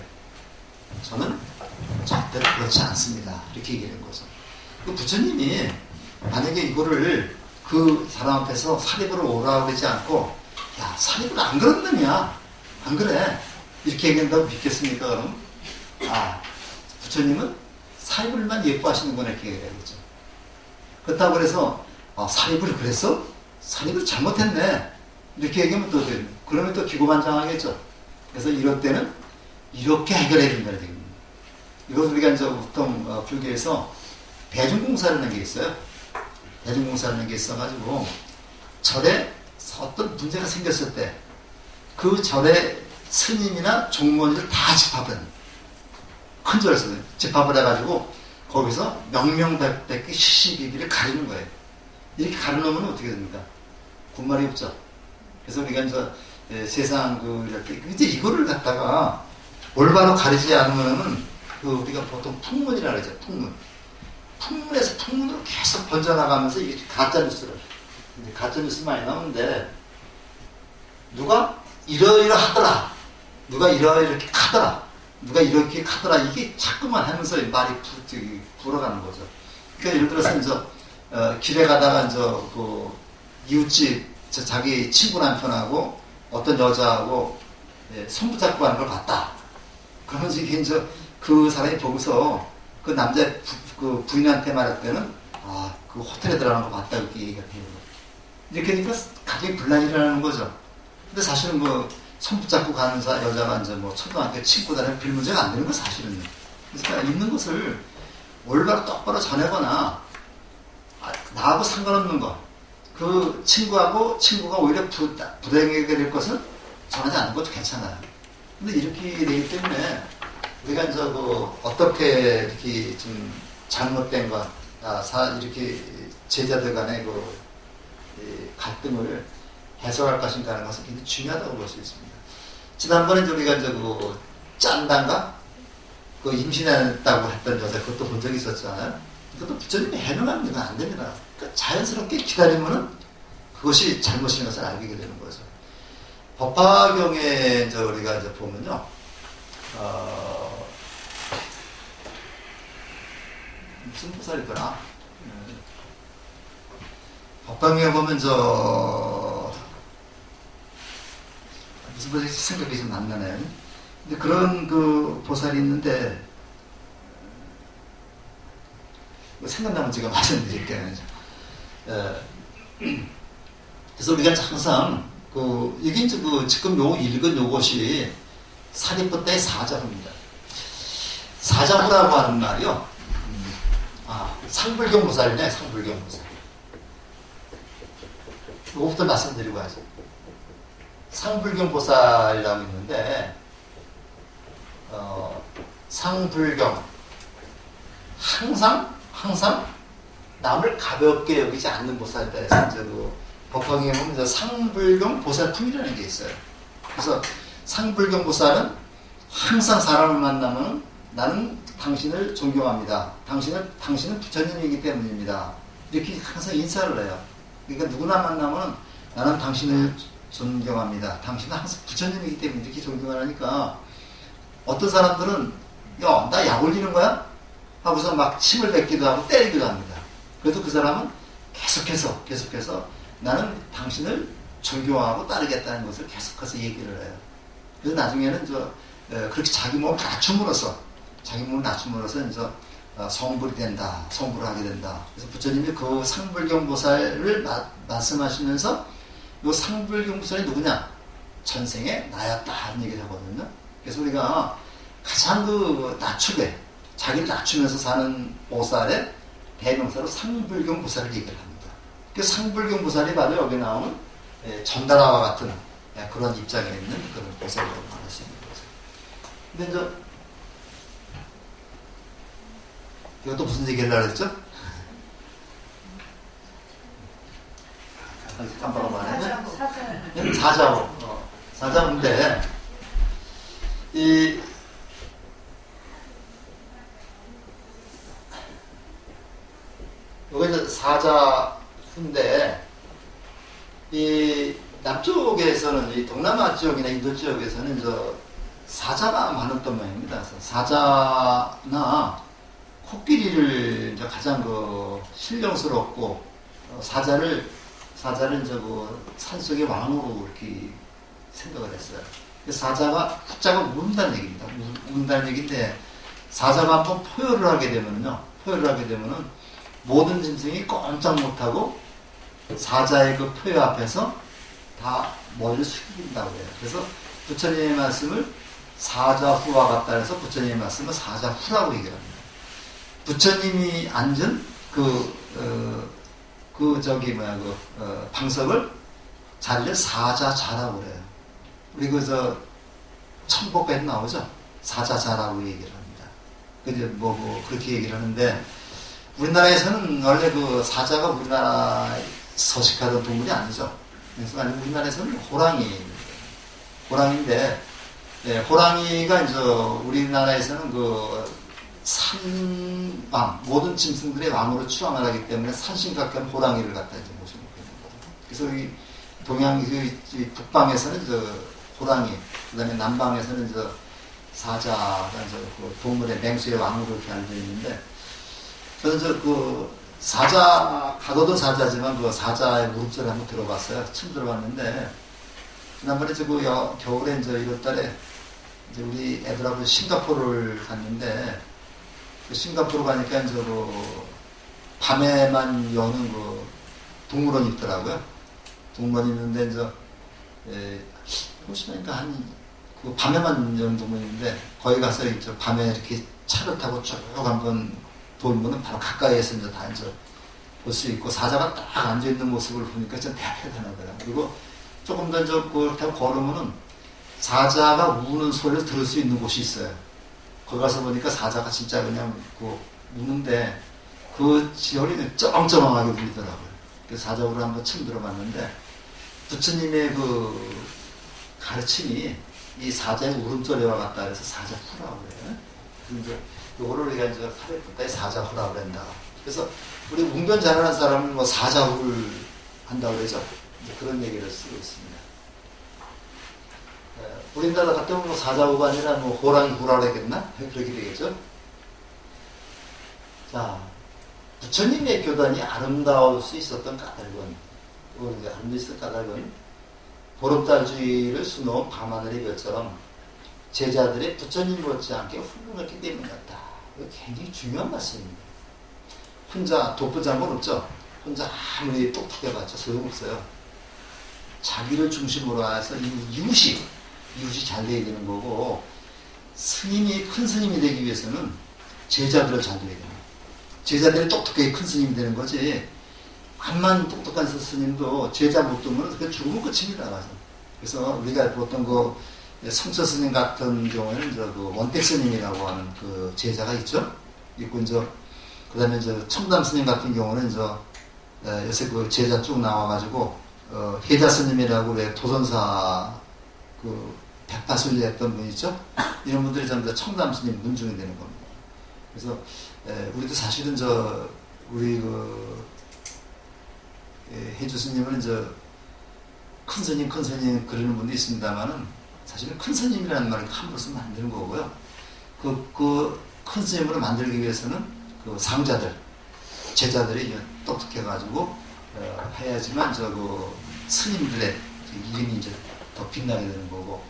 저는 절대로 그렇지 않습니다. 이렇게 얘기하는 거죠. 그 부처님이 만약에 이거를 그 사람 앞에서 사리불을 오라고 그러지 않고, 야, 사리불 안 그런 놈이야, 안 그래, 이렇게 얘기한다고 믿겠습니까? 그럼 부처님은 사리불만 예뻐하시는구나, 이렇게 얘기하겠죠. 그렇다고 그래서 사리불이 그랬어? 사리불 잘못했네, 이렇게 얘기하면 또 그러면 또 기고만장하겠죠. 그래서 이럴 때는 이렇게 해결해야 된다는 얘기입니다. 이것을 우리가 이제 보통 불교에서 대중공사라는 게 있어요. 대중공사라는 게 있어가지고 절에 어떤 문제가 생겼을 때 그 절에 스님이나 종무원들 다 집합을, 큰 절에서 집합을 해가지고 거기서 명명백백히 시시비비를 가리는 거예요. 이렇게 가려놓으면 어떻게 됩니까? 군말이 없죠. 그래서 우리가 이제 세상 이렇게 이제 이거를 갖다가 올바로 가리지 않으면은 우리가 보통 풍문이라 그러죠. 풍문에서 풍문으로 계속 번져나가면서 이게 가짜뉴스를, 가짜뉴스 많이 나오는데, 누가 이러이러하더라, 누가 이렇게 하더라, 누가 이렇게 하더라, 이게 자꾸만 하면서 말이 불어가는 거죠. 그러니까 예를 들어서 이제 길에 가다가 이제 이웃집 자기 친구 남편하고 어떤 여자하고 손 붙잡고 하는 걸 봤다. 그러면서 이게 이제 그 사람이 보고서 그 남자 부인한테 말할 때는 그 호텔에 들어가는 거 봤다, 이렇게 얘기가 돼요. 이렇게 되니까 가족이 분란이 일어나는 거죠. 근데 사실은 손 붙잡고 가는 여자가 이제 초등학교 친구들한테 별 문제가 안 되는 거 사실은요. 그러니까 있는 것을 올바로 똑바로 전하거나 나하고 상관없는 거, 그 친구가 오히려 부당하게 될 것은 전하지 않는 것도 괜찮아요. 근데 이렇게 되기 때문에 우리가 이제 어떻게 이렇게 좀 잘못된 것, 이렇게 제자들 간의 갈등을 해소할 것인가 하는 것은 굉장히 중요하다고 볼 수 있습니다. 지난번에 우리가 이제 짠단가? 임신했다고 했던 여자, 그것도 본 적이 있었잖아요. 그것도 부처님이 해명하면 안 됩니다. 그러니까 자연스럽게 기다리면은 그것이 잘못인 것을 알게 되는 거죠. 법화경에 이제 우리가 이제 보면요. 무슨 보살이더라? 법강에 보면 무슨 보살이 생각이 좀 안 나네요. 근데 그런 그 보살이 있는데 생각나면 제가 말씀드릴게요. 그래서 우리가 항상 이게 이제 지금 읽은 요것이 사리푸타의 사자후입니다. 사자후라고 하는 말이요. 상불경 보살이네, 상불경 보살. 이거부터 말씀드리고 하죠. 상불경 보살이라고 있는데, 상불경. 항상 남을 가볍게 여기지 않는 보살이다 해서 이제 법화경에 보면 이제 상불경 보살품이라는 게 있어요. 그래서 상불경 보살은 항상 사람을 만나면 나는 당신을 존경합니다. 당신은 부처님이기 때문입니다. 이렇게 항상 인사를 해요. 그러니까 누구나 만나면 나는 당신을 존경합니다. 당신은 항상 부처님이기 때문에 이렇게 존경을 하니까 어떤 사람들은 야, 나 약 올리는 거야? 하고서 막 침을 뱉기도 하고 때리기도 합니다. 그래도 그 사람은 계속해서 나는 당신을 존경하고 따르겠다는 것을 계속해서 얘기를 해요. 그래서 나중에는 그렇게 자기 몸을 낮춤으로써 이제 성불이 된다, 성불을 하게 된다. 그래서 부처님이 그 상불경 보살을 말씀하시면서 이 상불경 보살이 누구냐? 전생에 나였다 하는 얘기를 하거든요. 그래서 우리가 가장 자기를 낮추면서 사는 보살의 대명사로 상불경 보살을 얘기를 합니다. 그 상불경 보살이 바로 여기 나오는 전다라와 같은 그런 입장에 있는 그런 보살이라고 말할 수 있는 거죠. 근데 이제 이것도 무슨 얘기를 하려 했죠? 깜빡 말했네. 사자인데 여기 사자인데 이 남쪽에서는 이 동남아 지역이나 인도 지역에서는 사자가 많았던 모양입니다. 그래서 사자나 코끼리를 이제 가장 신령스럽고 사자를 산속의 왕으로 이렇게 생각을 했어요. 사자가 숫자가 운다는 얘기입니다. 운다는 얘기인데 사자가 한번 포효를 하게 되면은 모든 짐승이 꼼짝 못하고 사자의 그 포효 앞에서 다 머리를 숙인다고 해요. 그래서 부처님의 말씀을 사자후와 같다 해서 부처님의 말씀을 사자후라고 얘기를 합니다. 부처님이 앉은 방석을 자리를 사자자라고 그래요. 우리 천복에도 나오죠? 사자자라고 얘기를 합니다. 근데 그렇게 얘기를 하는데, 우리나라에서는 원래 사자가 우리나라에 서식하던 동물이 아니죠. 그래서 우리나라에서는 호랑이인데, 호랑이가 이제 우리나라에서는 산왕, 모든 짐승들의 왕으로 추앙을 하기 때문에 산신각견 호랑이를 갖다 이제 모시는 거예요. 그래서 이 동양, 북방에서는 호랑이, 그 다음에 남방에서는 사자가 동물의 맹수의 왕으로 이렇게 알려져 있는데, 저는 가둬둔 사자지만 사자의 울음소리 한번 들어봤어요. 처음 들어봤는데, 지난번에 겨울에 1월달에 우리 애들하고 싱가포르를 갔는데, 싱가포르 가니까 밤에만 여는 동물원이 있더라고요. 동물원이 있는데 보시니까 밤에만 여는 동물원인데 거기 가서 밤에 이렇게 차를 타고 쭉 한번 돌면은 바로 가까이에서 다 볼 수 있고 사자가 딱 앉아 있는 모습을 보니까 좀 대단하더라고요. 그리고 조금 더 그렇게 걸으면은 사자가 우는 소리를 들을 수 있는 곳이 있어요. 거기 가서 보니까 사자가 진짜 그냥 우는데 그 지열이 쩌렁쩌렁하게 울리더라고요. 그래서 사자우를 한번 처음 들어봤는데 부처님의 가르침이 이 사자의 울음소리와 같다 해서 사자후라고 그래요. 그래서 이거를 우리가 사리푸타의 사자후라고 그런다. 그래서 우리 웅변 잘하는 사람은 사자후를 한다고 그러죠. 그런 얘기를 쓰고 있습니다. 우리나라 같으면 사자후가 아니라 호랑이 후라고 했겠나? 그렇게 되겠죠. 자, 부처님의 교단이 아름다울 수 있었던 까닭은, 아름다울 수 있었던 까닭은 보름달주의를 수놓은 밤하늘의 별처럼 제자들의 부처님 못지않게 훌륭했기 때문이었다. 이거 굉장히 중요한 말씀입니다. 혼자 독보자는 건 없죠. 혼자 아무리 똑똑해봤자 소용없어요. 자기를 중심으로 해서 이웃이 잘 돼야 되는 거고, 스님이 큰 스님이 되기 위해서는 제자들을 잘 돼야 돼요. 제자들이 똑똑하게 큰 스님이 되는 거지. 암만 똑똑한 스님도 제자 못 두면 그냥 죽으면 끝입니다. 그래서 우리가 보통 그 성처 스님 같은 경우에는 그 원택 스님이라고 하는 그 제자가 있죠. 있고 그 다음에 청담 스님 같은 경우는 요새 그 제자 쭉 나와가지고 해자 스님이라고 왜 도선사 그 백파순례 했던 분 있죠. 이런 분들이 전부 다 청담 스님 문중이 되는 겁니다. 그래서 우리도 사실은 우리 그 해주 스님은 큰 스님 그러는 분도 있습니다만은 사실은 큰 스님이라는 말을 함부로 쓰면 안 되는 거고요. 큰 스님으로 만들기 위해서는 그 상자들, 제자들이 똑똑해가지고 해야지만 그 스님들의 이름이 더 빛나게 되는 거고.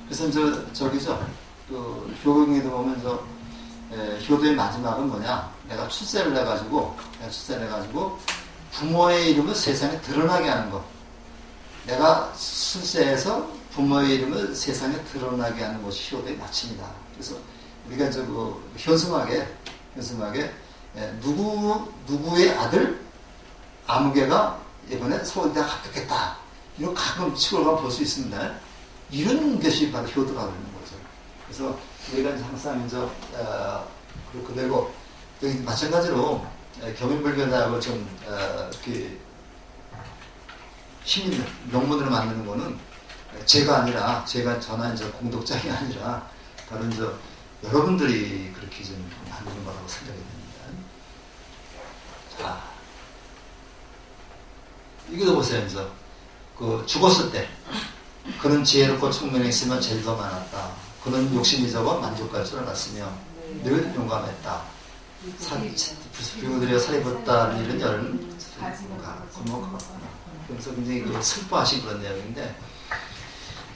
그래서 저기죠. 그 효경에도 보면 효도의 마지막은 뭐냐? 내가 출세를 해가지고 부모의 이름을 세상에 드러나게 하는 거. 내가 출세해서 부모의 이름을 세상에 드러나게 하는 것이 효도의 마침이다. 그래서 우리가 현수막에 누구의 아들 아무개가 이번에 서울대학 합격했다. 이런 가끔 시골 가면 볼 수 있습니다. 이런 것이 바로 효도라고 하는 거죠. 그래서 우리가 항상 그렇게 되고, 여기 마찬가지로 경인불교하고 좀 힘 있는 명문으로 만드는 거는 제가 저나 공덕장이 아니라 바로 여러분들이 그렇게 좀 만드는 거라고 생각이 됩니다. 자, 이거 보세요. 죽었을 때 그는 지혜롭고 총명했으면 죄도 많았다. 그는 욕심이 적어 만족할 줄 알았으며 늘 용감했다. 비구들여 살이 붙다 일은 열은 건너갔구나. 그래서 굉장히 슬퍼하신 그런 내용인데,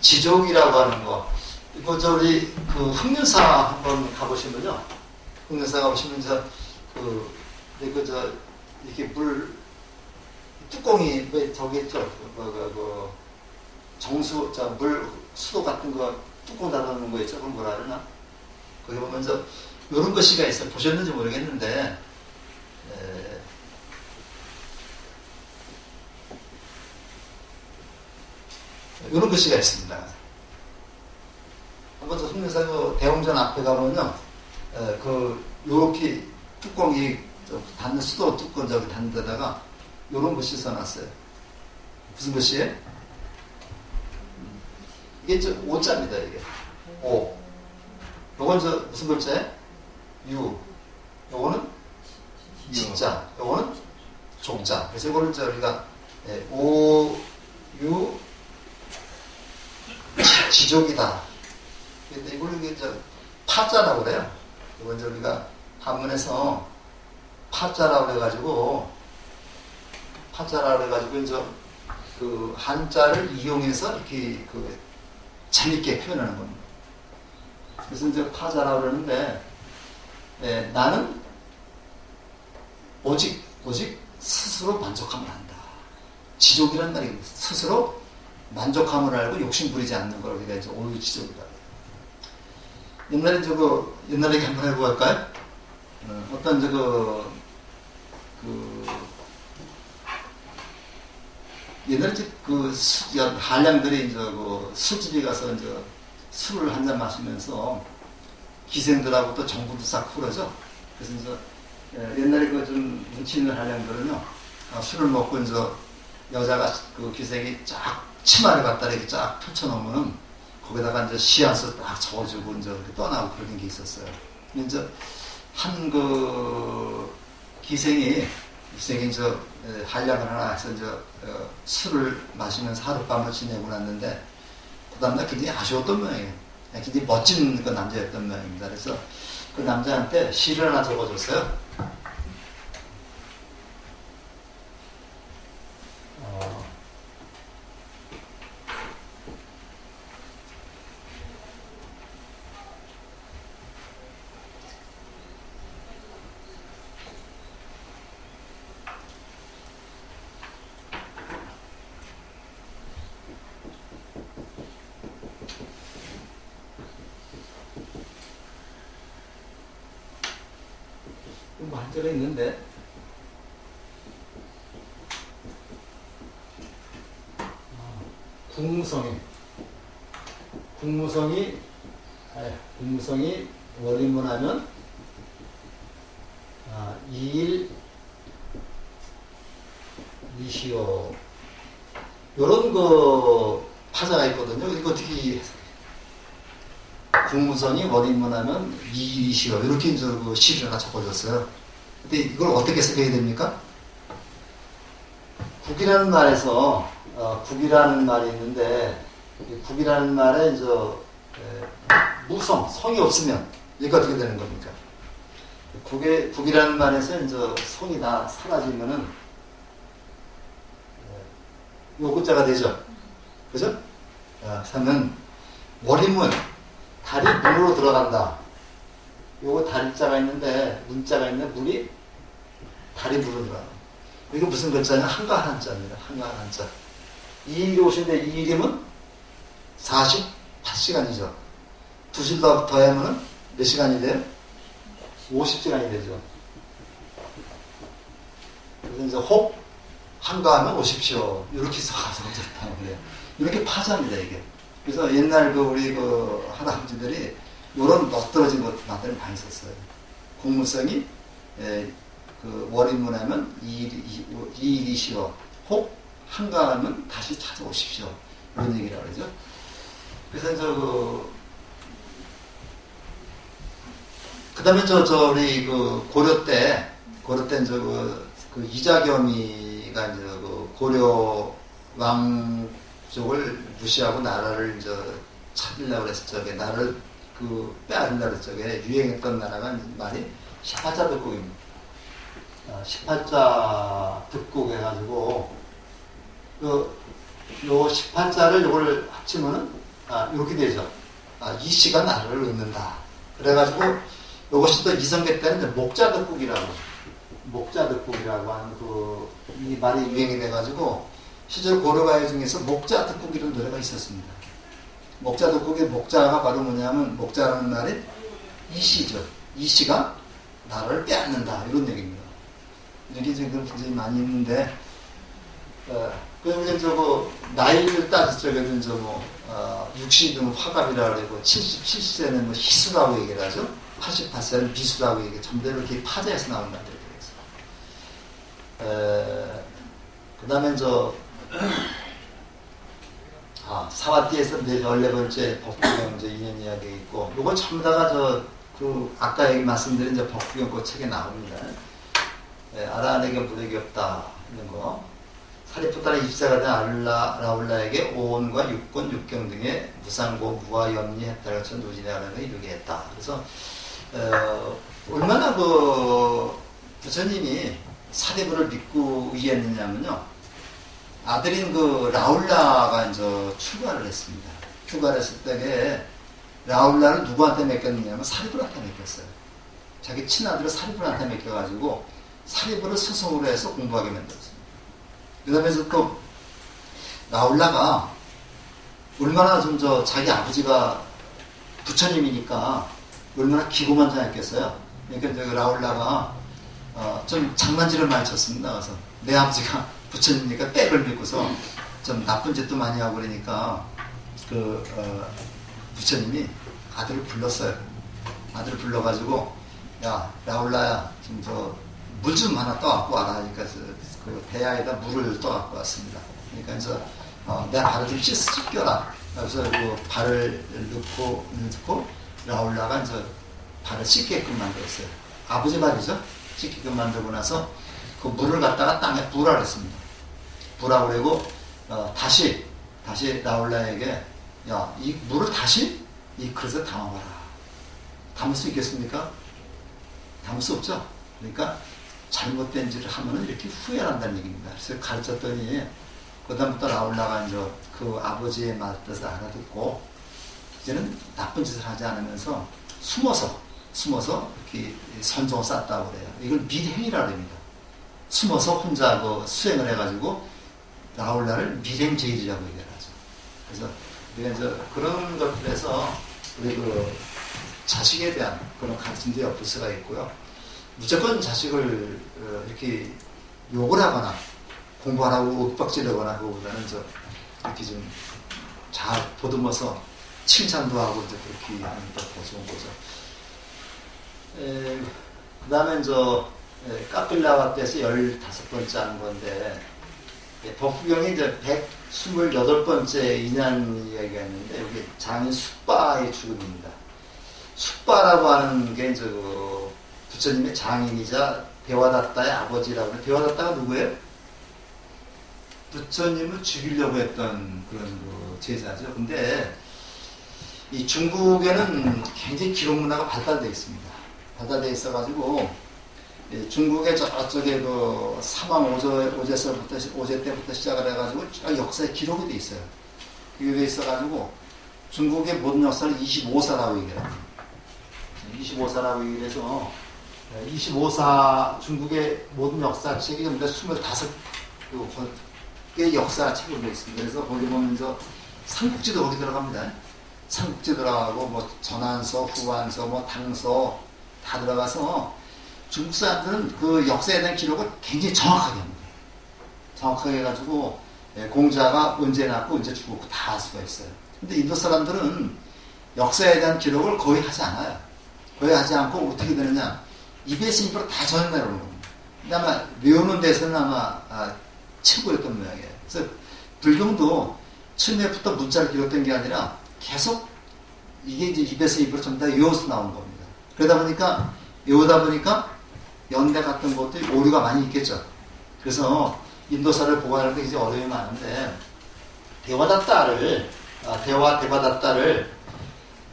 지족이라고 하는 거, 이거 우리 흑륜사 한번 가보시면요. 흑륜사 가보시면 이렇게 물 뚜껑이 왜 저기 있죠? 정수 물 수도 같은 거 뚜껑 닫아놓는 거 있죠? 그럼 뭐라 그러나? 거기 보면 이런 글씨가 있어요. 보셨는지 모르겠는데, 이런 글씨가 있습니다. 한번 흑륜사 대웅전 앞에 가보면요, 요렇게 뚜껑이 닫는 수도 뚜껑 닫는 데다가 요런 글씨 써놨어요. 무슨 글씨예요? 이게 오자입니다, 이게. 오. 요건 무슨 글자예요? 유. 요거는 지자. 요거는 종자. 그래서 이거를 우리가 오, 유, 지족이다. 근데 이걸 파자라고 그래요. 이건 우리가 한문에서 파자라고 그래가지고 한자를 이용해서 이렇게 재밌게 표현하는 겁니다. 그래서 파자라고 그러는데, 나는 오직 스스로 만족함을 한다. 지족이란 말이 스스로 만족함을 알고 욕심 부리지 않는 걸 우리가 오유지족이다. 옛날에 얘기 한번 해보고 할까요? 어떤 옛날에 한량들이 술집에 가서 술을 한잔 마시면서 기생들하고 또 정부도 싹 풀어져. 그래서 옛날에 좀 눈치 있는 한량들은요, 술을 먹고 여자가 기생이 쫙 치마를 갖다 이렇게 쫙 펼쳐놓으면은 거기다가 시안서 딱 적어주고 이렇게 떠나고 그런 게 있었어요. 한 기생이 한량을 하나 해서 술을 마시면서 하룻밤을 지내고 났는데, 그 다음날 굉장히 아쉬웠던 모양이에요. 굉장히 멋진 남자였던 모양입니다. 그래서 그 남자한테 시를 하나 적어줬어요. 뭐 한자가 있는데 국무성이 월인문하면 2일 이시오 요런 그 파자가 있거든요. 이거 어떻게 국무성이 월인문하면 2일 이시오 이렇게 이제 그 시를 하나 적어줬어요. 근데 이걸 어떻게 해석해야 됩니까? 국이라는 말에서 국이라는 말이 있는데 국이라는 말에 이제 무성, 성이 없으면 이게 어떻게 되는 겁니까? 국이라는 말에서 이제 성이 다 사라지면은 요구자가 되죠. 그죠? 그러면 월인문 달이 문으로 들어간다. 요거 달자가 있는데 문자가 있는데 물이 달이 문으로 들어간다. 이게 무슨 글자냐? 한가한 한자입니다. 한가한 한자. 2일이 오신데 2일이면 48시간이죠. 2실 더하면 몇 시간이 돼요? 50시간이 되죠. 그래서 이제 혹 한가하면 오십시오. 이렇게 써가지고 좋다고 그래요. 이렇게 파자입니다, 이게. 그래서 옛날 우리 할아버지들이 이런 멋들어진 것들을 많이 썼어요. 국무성이 월인문하면 2일이시오. 혹 한가하면 다시 찾아오십시오. 이런 얘기라고 그러죠. 그래서 이제 그 다음에 우리 고려 때 이제 이자겸이가 이제 고려 왕족을 무시하고 나라를 이제 찾으려고 그랬을 적에 나라를 빼앗으려고 했을 적에 유행했던 나라가 말이 18자 득국입니다. 18자 득국 해가지고 요 18자를 요걸 합치면은 이렇게 되죠. 이 씨가 나라를 얻는다. 그래가지고 요것이 또 이성계 때는 이제 목자득국이라고 하는 이 말이 유행이 돼가지고 시절 고려가요 중에서 목자득국이라는 노래가 있었습니다. 목자득국의 목자가 바로 뭐냐면 목자라는 말이 이 씨죠. 이 씨가 나라를 빼앗는다 이런 얘기입니다. 이렇게 지금 굉장히 많이 있는데 그러면 나이를 따질 적에는 60은 화갑이라고 그러고 77세는 희수라고 얘기를 하죠. 88세는 비수라고 얘기해요. 전부 다 이렇게 파자에서 나온 말들이 되겠어요. 그 다음에 사와띠에서 14번째 법규경 인연 이야기 있고, 요거 전부 다가 아까 말씀드린 법규경 그 책에 나옵니다. 아라한에게 무력이 없다, 이런 거. 사리푸타는 입사가 된 라울라에게 오온과 육권, 육경 등의 무상고, 무와 염리했다는 것처럼 노진에 하는 걸 이루게 했다. 그래서, 얼마나 부처님이 사대부를 믿고 의했느냐면요. 아들인 라울라가 이제 출가를 했습니다. 출가를 했을 때에 라울라를 누구한테 맡겼느냐면 사리부한테 맡겼어요. 자기 친아들을 사리부한테 맡겨가지고 사리부를 스승으로 해서 공부하게 만들었습니다. 그 다음에 또 라울라가 얼마나 자기 아버지가 부처님이니까 얼마나 기고만장했겠어요. 그러니까 라울라가 좀 장난질을 많이 쳤습니다. 그래서 내 아버지가 부처님이니까 백을 믿고서 좀 나쁜 짓도 많이 하고 그러니까 부처님이 아들을 불렀어요. 아들을 불러가지고 야 라울라야 물 좀 하나 떠갖고 와라 하니까 배야에다 물을 떠갖고 왔습니다. 그러니까 이제 내 발을 좀 씻겨라. 그래서 발을 넣고 라울라가 이제 발을 씻게끔 만들었어요. 아버지 말이죠. 씻게끔 만들고 나서 그 물을 갖다가 땅에 부으라 그랬습니다. 부으라고 그러고 다시 라울라에게 야, 이 물을 다시 이 그릇에 담아봐라. 담을 수 있겠습니까? 담을 수 없죠. 그러니까 잘못된 짓을 하면은 이렇게 후회한다는 얘기입니다. 그래서 가르쳤더니 그다음부터 라울라가 이제 그 아버지의 말 뜻을 알아듣고 이제는 나쁜 짓을 하지 않으면서 숨어서 이렇게 선종을 쌓았다고 그래요. 이걸 밀행이라고 합니다. 숨어서 혼자 수행을 해가지고 라울라를 밀행제일이라고 얘기를 하죠. 그래서 우리가 이제 그런 것들에서 우리 자식에 대한 그런 가르침도 엿볼 수가 있고요. 무조건 자식을 이렇게 욕을 하거나 공부하라고 윽박지르거나 그거보다는 이렇게 좀 잘 보듬어서 칭찬도 하고 이제 그렇게 하는 게 더 좋은 거죠. 그 다음에 카필라와 때에서 15번째 하는 건데, 법후경이 이제 128번째 인연 이야기가 있는데, 여기 장인 숙바의 죽음입니다. 숙바라고 하는 게 부처님의 장인이자 대화다tta의 아버지라고 하는, 대화다tta가 누구예요? 부처님을 죽이려고 했던 그런 제자죠. 근데 이 중국에는 굉장히 기록 문화가 발달되어 있습니다. 발달되어 있어가지고 중국의 저쪽에 사망 오제 때부터 시작을 해가지고 쭉 역사에 기록이 돼 있어요. 기록이 돼 있어가지고 중국의 모든 역사를 25사라고 얘기해요. 25사라고 얘기해서 25사 중국의 모든 역사책이 전부 다 25개의 역사책으로 되어 있습니다. 그래서 거기 보면 삼국지도 거기 들어갑니다. 삼국지 들어가고 전한서, 후한서, 당서 다 들어가서 중국 사람들은 그 역사에 대한 기록을 굉장히 정확하게 합니다. 정확하게 해가지고 공자가 언제 났고 언제 죽었고 다 알 수가 있어요. 근데 인도 사람들은 역사에 대한 기록을 거의 하지 않아요. 거의 하지 않고 어떻게 되느냐, 입에서 입으로 다 전해내는 겁니다. 근데 아마 외우는 데서는 아마 최고였던 모양이에요. 그래서 불경도 처음에부터 문자를 기록된 게 아니라 계속 이게 이제 입에서 입으로 전부 다 외워서 나온 겁니다. 외우다 보니까 연대 같은 것도 오류가 많이 있겠죠. 그래서 인도사를 보관하는 게 이제 어려움이 많은데, 대화다tta를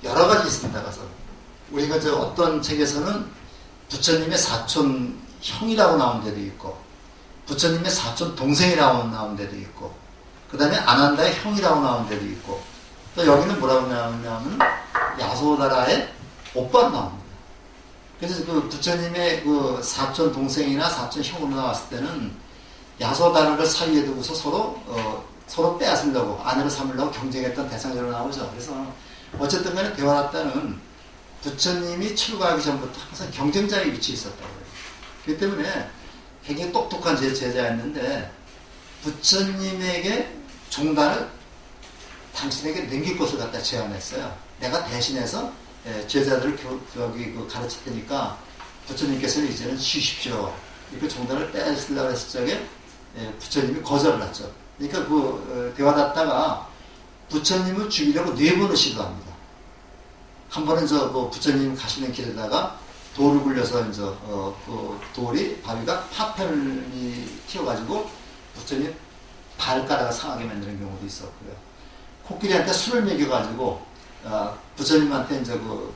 여러 가지 있습니다. 그래서 우리가 어떤 책에서는 부처님의 사촌 형이라고 나온 데도 있고, 부처님의 사촌 동생이라고 나온 데도 있고, 그 다음에 아난다의 형이라고 나온 데도 있고, 또 여기는 뭐라고 나오냐면 야소다라의 오빠로 나옵니다. 그래서 그 부처님의 그 사촌 동생이나 사촌 형으로 나왔을 때는 야소다라를 사이에 두고서 서로 빼앗으려고, 아내로 삼으려고 경쟁했던 대상자로 나오죠. 그래서 어쨌든 간에 대화다tta는 부처님이 출가하기 전부터 항상 경쟁자의 위치에 있었다고 해요. 그렇기 때문에 굉장히 똑똑한 제자였는데, 부처님에게 종단을 당신에게 넘길 것을 갖다 제안했어요. 내가 대신해서 제자들을 가르칠 테니까 부처님께서는 이제는 쉬십시오. 이렇게 종단을 뺏으려고 했을 적에 부처님이 거절을 했죠. 그러니까 대화다tta가 부처님을 죽이려고 4번을 시도합니다. 한 번은 부처님 가시는 길에다가 돌을 굴려서 그 돌이 바위가 파편이 튀어가지고 부처님 발가락을 상하게 만드는 경우도 있었고요. 코끼리한테 술을 먹여가지고 부처님한테 그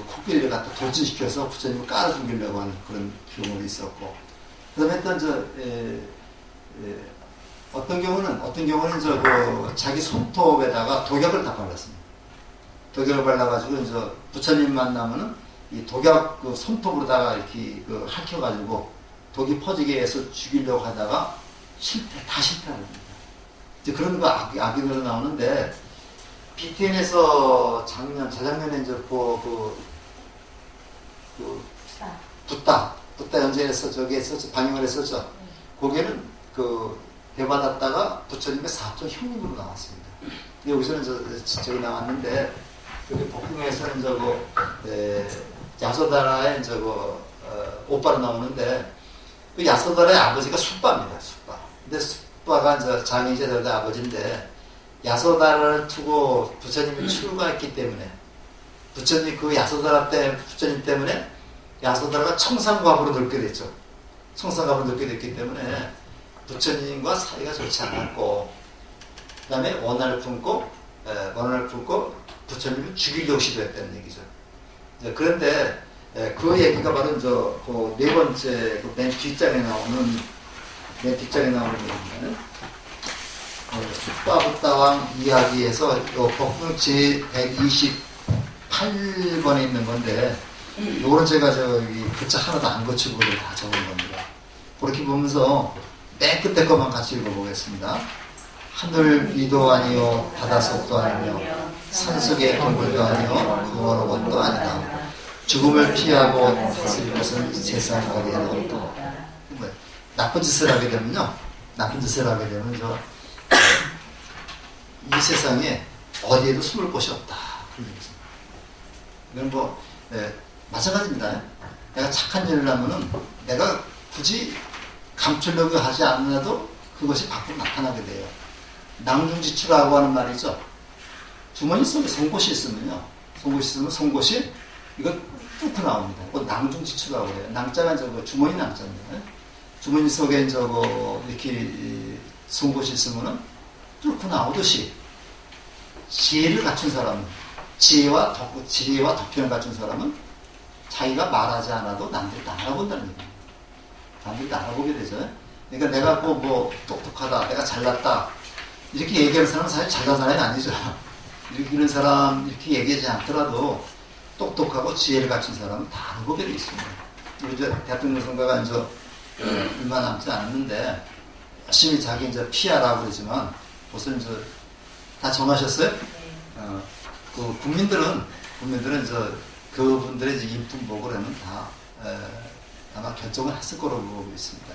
코끼리를 갖다 돌진시켜서 부처님을 깔아 죽이려고 하는 그런 경우도 있었고, 그다음에 어떤 경우는 자기 손톱에다가 독약을 다 발랐습니다. 독약을 발라가지고 부처님 만나면은 이 독약 손톱으로다가 이렇게 핥혀가지고 독이 퍼지게 해서 죽이려고 하다가 다 실패합니다. 이제 그런 거 악인으로 나오는데, BTN에서 재작년에 붓다 연재해서 방영을 했었죠. 거기에는 대화다tta가 부처님의 사촌 형님으로 나왔습니다. 여기서는 저기 나왔는데, 여기 법흥에서는 야소다라의 오빠로 나오는데, 그 야소다라의 아버지가 숙바입니다. 숙바. 근데 숙바가 장인제자의 아버지인데, 야소다라를 두고 부처님이 출가했기 때문에, 부처님 야소다라 때 부처님 때문에 야소다라가 청산갑으로 늙게 됐죠. 청산갑으로 늙게 됐기 때문에 부처님과 사이가 좋지 않았고, 그 다음에 원한을 품고 부처님을 죽이려고 시도했다는 얘기죠. 그런데 그 얘기가 바로 네 번째 맨 뒷장에 나오는 얘기는 숙바붓다왕 이야기에서 법흥 제 128번에 있는 건데, 요거는 제가 글자 하나도 안 고치고 다 적은 겁니다. 그렇게 보면서 맨 끝에 것만 같이 읽어보겠습니다. 하늘 위도 아니요 바다속도 아니며 산속의 동물도 아니요 무어로것도 아니다. 죽음을 피하고 다스릴 것은 세상 어디에나 없다. 나쁜 짓을 하게 되면요, 나쁜 짓을 하게 되면 이 세상에 어디에도 숨을 곳이 없다. 이건 뭐 마찬가지입니다. 내가 착한 일을 하면은 내가 굳이 감추려고 하지 않아도 그것이 밖으로 나타나게 돼요. 낭중지추라고 하는 말이죠. 주머니 속에 송곳이 있으면요, 송곳이 있으면 송곳이 이건 뚫고 나옵니다. 그거 낭중지추라고 해요. 낭자가 저거 주머니 낭자입니다. 주머니 속에 이렇게 송곳이 있으면은 뚫고 나오듯이 지혜를 갖춘 사람은, 지혜와 덕편을 갖춘 사람은 자기가 말하지 않아도 남들이 다 알아본다는 얘기예요. 남들이 다 알아보게 되죠. 그러니까 내가 뭐 똑똑하다, 내가 잘났다 이렇게 얘기하는 사람은 사실 잘난 사람이 아니죠. 이런 사람 이렇게 얘기하지 않더라도 똑똑하고 지혜를 갖춘 사람은 다 알아보게 돼 있습니다. 우리 이제 대통령 선거가 이제 얼마 남지 않았는데 열심히 자기 이제 피하라고 그러지만 무슨 이제 다 정하셨어요? 그 국민들은 이제 그분들의 이제 인품 보고 그러면 다 아마 결정을 했을 거라고 보고 있습니다.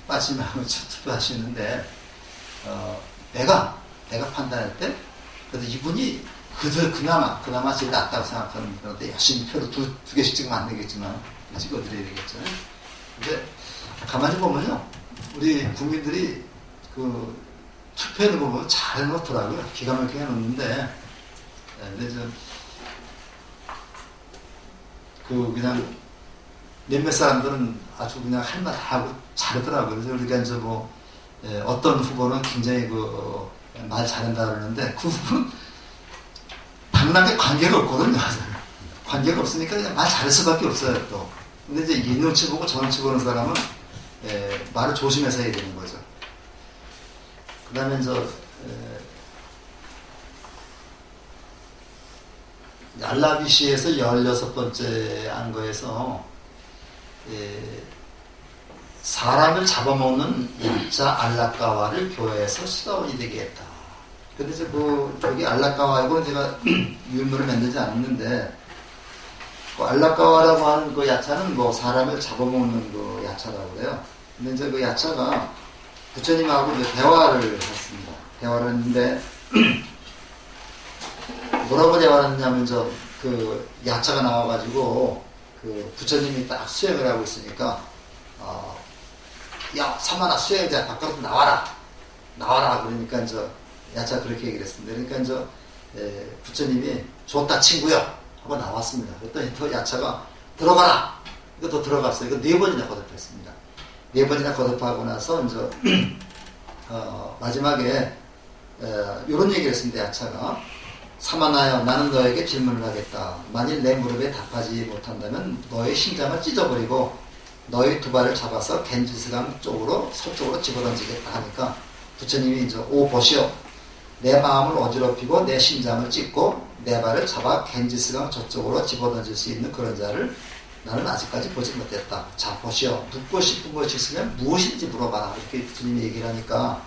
빠지면 투표하시는데 내가 판단할 때 그래도 이분이 그나마 제일 낫다고 생각하는 분한테 열심히 표를 두 개씩 찍으면 안 되겠지만 찍어드려야 되겠죠. 근데 가만히 보면요, 우리 국민들이 그 투표를 보면 잘 해놓더라고요. 기가 막히게 해놓는데, 근데 그냥 몇몇 사람들은 아주 그냥 할 말 하고 잘하더라고요. 그래서 우리가 이제 어떤 후보는 굉장히 말 잘한다 그러는데 그 후보는 당락에 관계가 없거든요. 관계가 없으니까 그냥 말 잘할 수밖에 없어요, 또. 근데 이제 이 눈치 보고 저 눈치 보는 사람은 말을 조심해서 해야 되는 거죠. 그 다음에 알라비시에서 16번째 안거에서 사람을 잡아먹는 약자 알라까와를 교회에서 수다원이 되게 했다. 근데 저기 알라까와이고는 제가 유인물을 만들지 않았는데, 그 알라까와라고 하는 그 야차는 뭐 사람을 잡아먹는 그 야차라고 그래요. 근데 이제 그 야차가 부처님하고 이제 대화를 했습니다. 대화를 했는데, 뭐라고 대화를 했냐면, 그 야차가 나와가지고, 그 부처님이 딱 수행을 하고 있으니까, 야, 사마나 수행자 바깥으로 나와라. 그러니까 이제 야차 그렇게 얘기를 했습니다. 그러니까 이제 부처님이 좋다 친구야 하고 나왔습니다. 그랬더니 더 야차가 들어가라. 이거 더 들어갔어요. 이거 4번이나 거듭했습니다. 4번이나 거듭하고 나서 이제 마지막에 이런 얘기를 했습니다. 야차가 사마나여, 나는 너에게 질문을 하겠다. 만일 내 무릎에 답하지 못한다면 너의 심장을 찢어버리고 너의 두 발을 잡아서 겐지스강 쪽으로 서쪽으로 집어던지겠다 하니까 부처님이 이제 오 보시오, 내 마음을 어지럽히고 내 심장을 찢고 내 발을 잡아 겐지스강 저쪽으로 집어던질 수 있는 그런 자를 나는 아직까지 보지 못했다. 자 보시오, 묻고 싶은 것이 있으면 무엇인지 물어봐라. 이렇게 부처님이 얘기를 하니까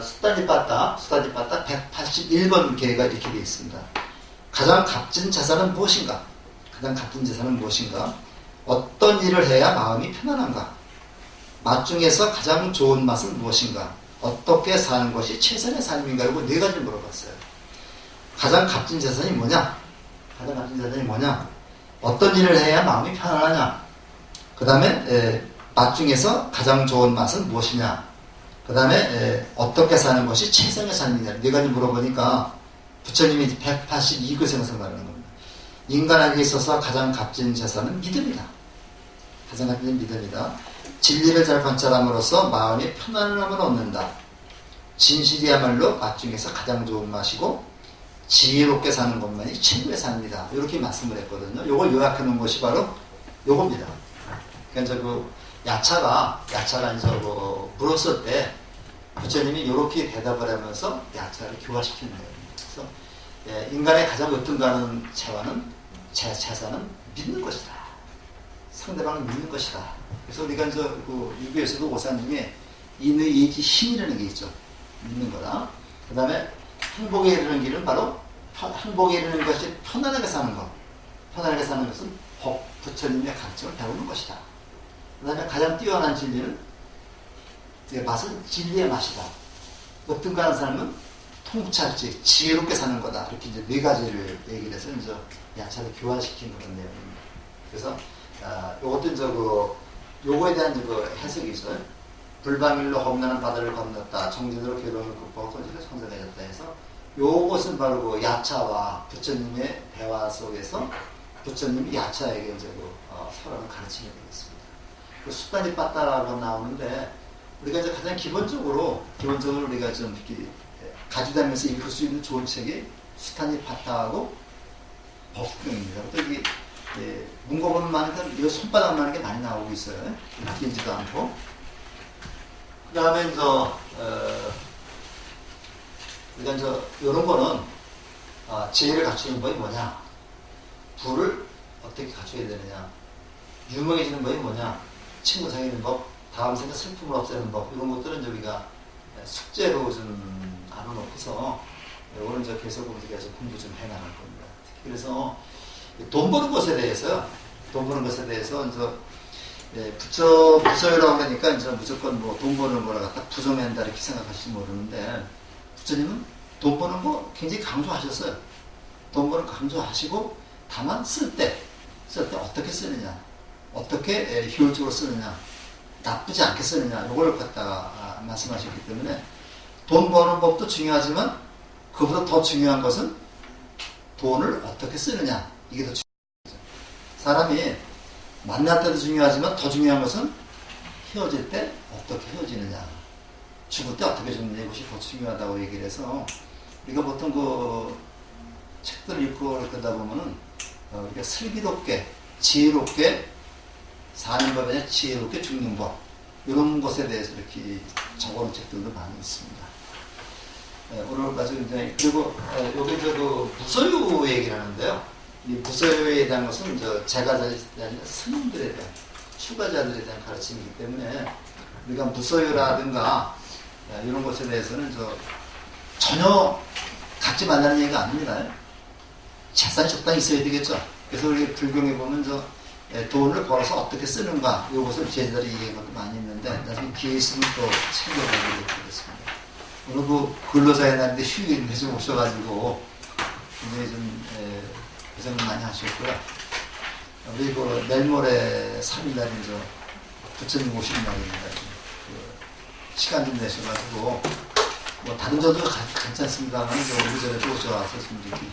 수다니빠따 181번 계가 이렇게 되어 있습니다. 가장 값진 재산은 무엇인가? 어떤 일을 해야 마음이 편안한가? 맛 중에서 가장 좋은 맛은 무엇인가? 어떻게 사는 것이 최선의 삶인가? 이거 4가지를 물어봤어요. 가장 값진 재산이 뭐냐? 어떤 일을 해야 마음이 편안하냐? 그 다음에 맛 중에서 가장 좋은 맛은 무엇이냐? 그 다음에 어떻게 사는 것이 최선의 삶이냐? 4가지 물어보니까 부처님이 182그 생각하는 겁니다. 인간에게 있어서 가장 값진 재산은 믿음이다. 진리를 잘 관찰함으로써 마음이 편안함을 얻는다. 진실이야말로 맛 중에서 가장 좋은 맛이고 지혜롭게 사는 것만이 최고의 삶이다. 이렇게 말씀을 했거든요. 이걸 요약해 놓은 것이 바로 요겁니다. 그러니까 그 야차가 이제 물었을 때 부처님이 이렇게 대답을 하면서 야차를 교화시키는 거예요. 그래서 인간의 가장 으뜸가는 재산은 믿는 것이다. 상대방을 믿는 것이다. 그래서 우리가 이제 그 유교에서도 오산 중에 인의 의지 힘이라는 게 있죠. 믿는 거다. 그 다음에 행복에 이르는 길은 바로 행복에 이르는 것이 편안하게 사는 것. 편안하게 사는 것은 법, 부처님의 가르침을 배우는 것이다. 그 다음에 가장 뛰어난 진리는 맛은 진리의 맛이다. 어떤가 하는 사람은 통찰지, 지혜롭게 사는 거다. 이렇게 이제 네 가지를 얘기를 해서 이제 야차를 교화시킨 그런 내용입니다. 그래서 요것도 이제 요거에 대한 해석이 있어요. 불방일로 험난한 바다를 건넜다. 정진으로 괴로움을 극복하고 손실을 성장해졌다 해서 요것은 바로 야차와 부처님의 대화 속에서 부처님이 야차에게 이제 서로는 가르침이 되겠습니다. 수단이 빠따라고 나오는데 우리가 이제 가장 기본적으로 우리가 좀 이렇게 가지다면서 읽을 수 있는 좋은 책이 수탄이 파타하고 법경입니다. 또 이게 문고보면 많으니까 이거 손바닥만한 게 많이 나오고 있어요. 바뀌지도 않고. 그 다음에 우리가 이런 거는 지혜를 갖추는 법이 뭐냐, 부를 어떻게 갖춰야 되느냐, 유명해지는 법이 뭐냐, 친구 사귀는 법, 다음 생에 슬픔을 없애는 법, 이런 것들은 우리가 숙제로 좀 알아놓고서 오늘 계속 공부 좀 해나갈 겁니다. 그래서 돈 버는 것에 대해서요. 돈 버는 것에 대해서 부처라고 하니까 무조건 돈 버는 거라 갖다 부정한다 이렇게 생각하실지 모르는데 부처님은 돈 버는 거 굉장히 강조하셨어요. 돈 버는 거 강조하시고 다만 쓸 때 어떻게 쓰느냐, 어떻게 효율적으로 쓰느냐, 나쁘지 않게 쓰느냐, 이걸 갖다가 말씀하셨기 때문에 돈 버는 법도 중요하지만 그보다 더 중요한 것은 돈을 어떻게 쓰느냐, 이게 더 중요하죠. 사람이 만날 때도 중요하지만 더 중요한 것은 헤어질 때 어떻게 헤어지느냐, 죽을 때 어떻게 죽느냐, 이것이 더 중요하다고 얘기를 해서 우리가 보통 책들을 읽고 그러다 보면은 우리가 슬기롭게 지혜롭게 사는 법이 아니라 지혜롭게 죽는 법, 이런 것에 대해서 이렇게 적어놓은 책들도 많이 있습니다. 오늘 가지고 그리고 여기 무소유 얘기를 하는데요. 이 무소유에 대한 것은 제가자들에 대한 스님들에 대한 출가자들에 대한 가르침이기 때문에 우리가 무소유라든가 이런 것에 대해서는 전혀 갖지 말라는 얘기가 아닙니다. 재산이 적당히 있어야 되겠죠. 그래서 우리 불경에 보면 돈을 벌어서 어떻게 쓰는가, 이것을 제자들이 얘기한 것도 많이 있는데 나중에 기회 있으면 또 챙겨보도록 하겠습니다. 오늘 근로자의 날인데 휴일인데 좀 오셔가지고 굉장히 좀 고생을 많이 하셨고요. 우리 내일 모레 3일날이 부처님 오시는 날입니다. 시간 좀 내셔가지고 다른 점도 괜찮습니다만 오기 전에 또 오셔서 좀 이렇게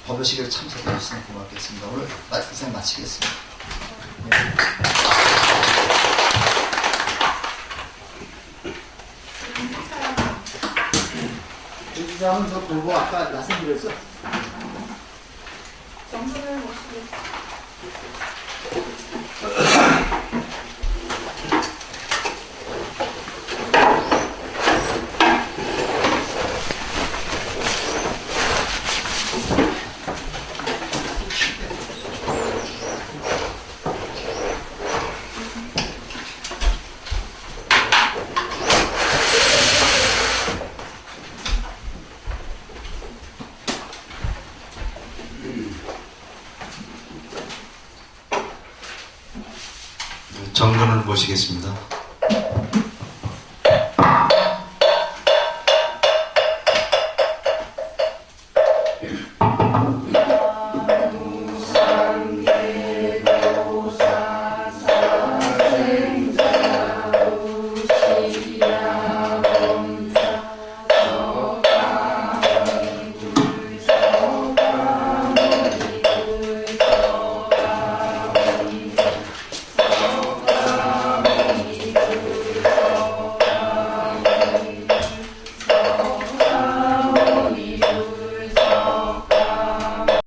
법요식에 참석해 주시면 고맙겠습니다. 오늘 이상 마치겠습니다. 주장은 보고 아까 말씀드렸죠? 정선을 모시겠습니다. 정근을 모시겠습니다.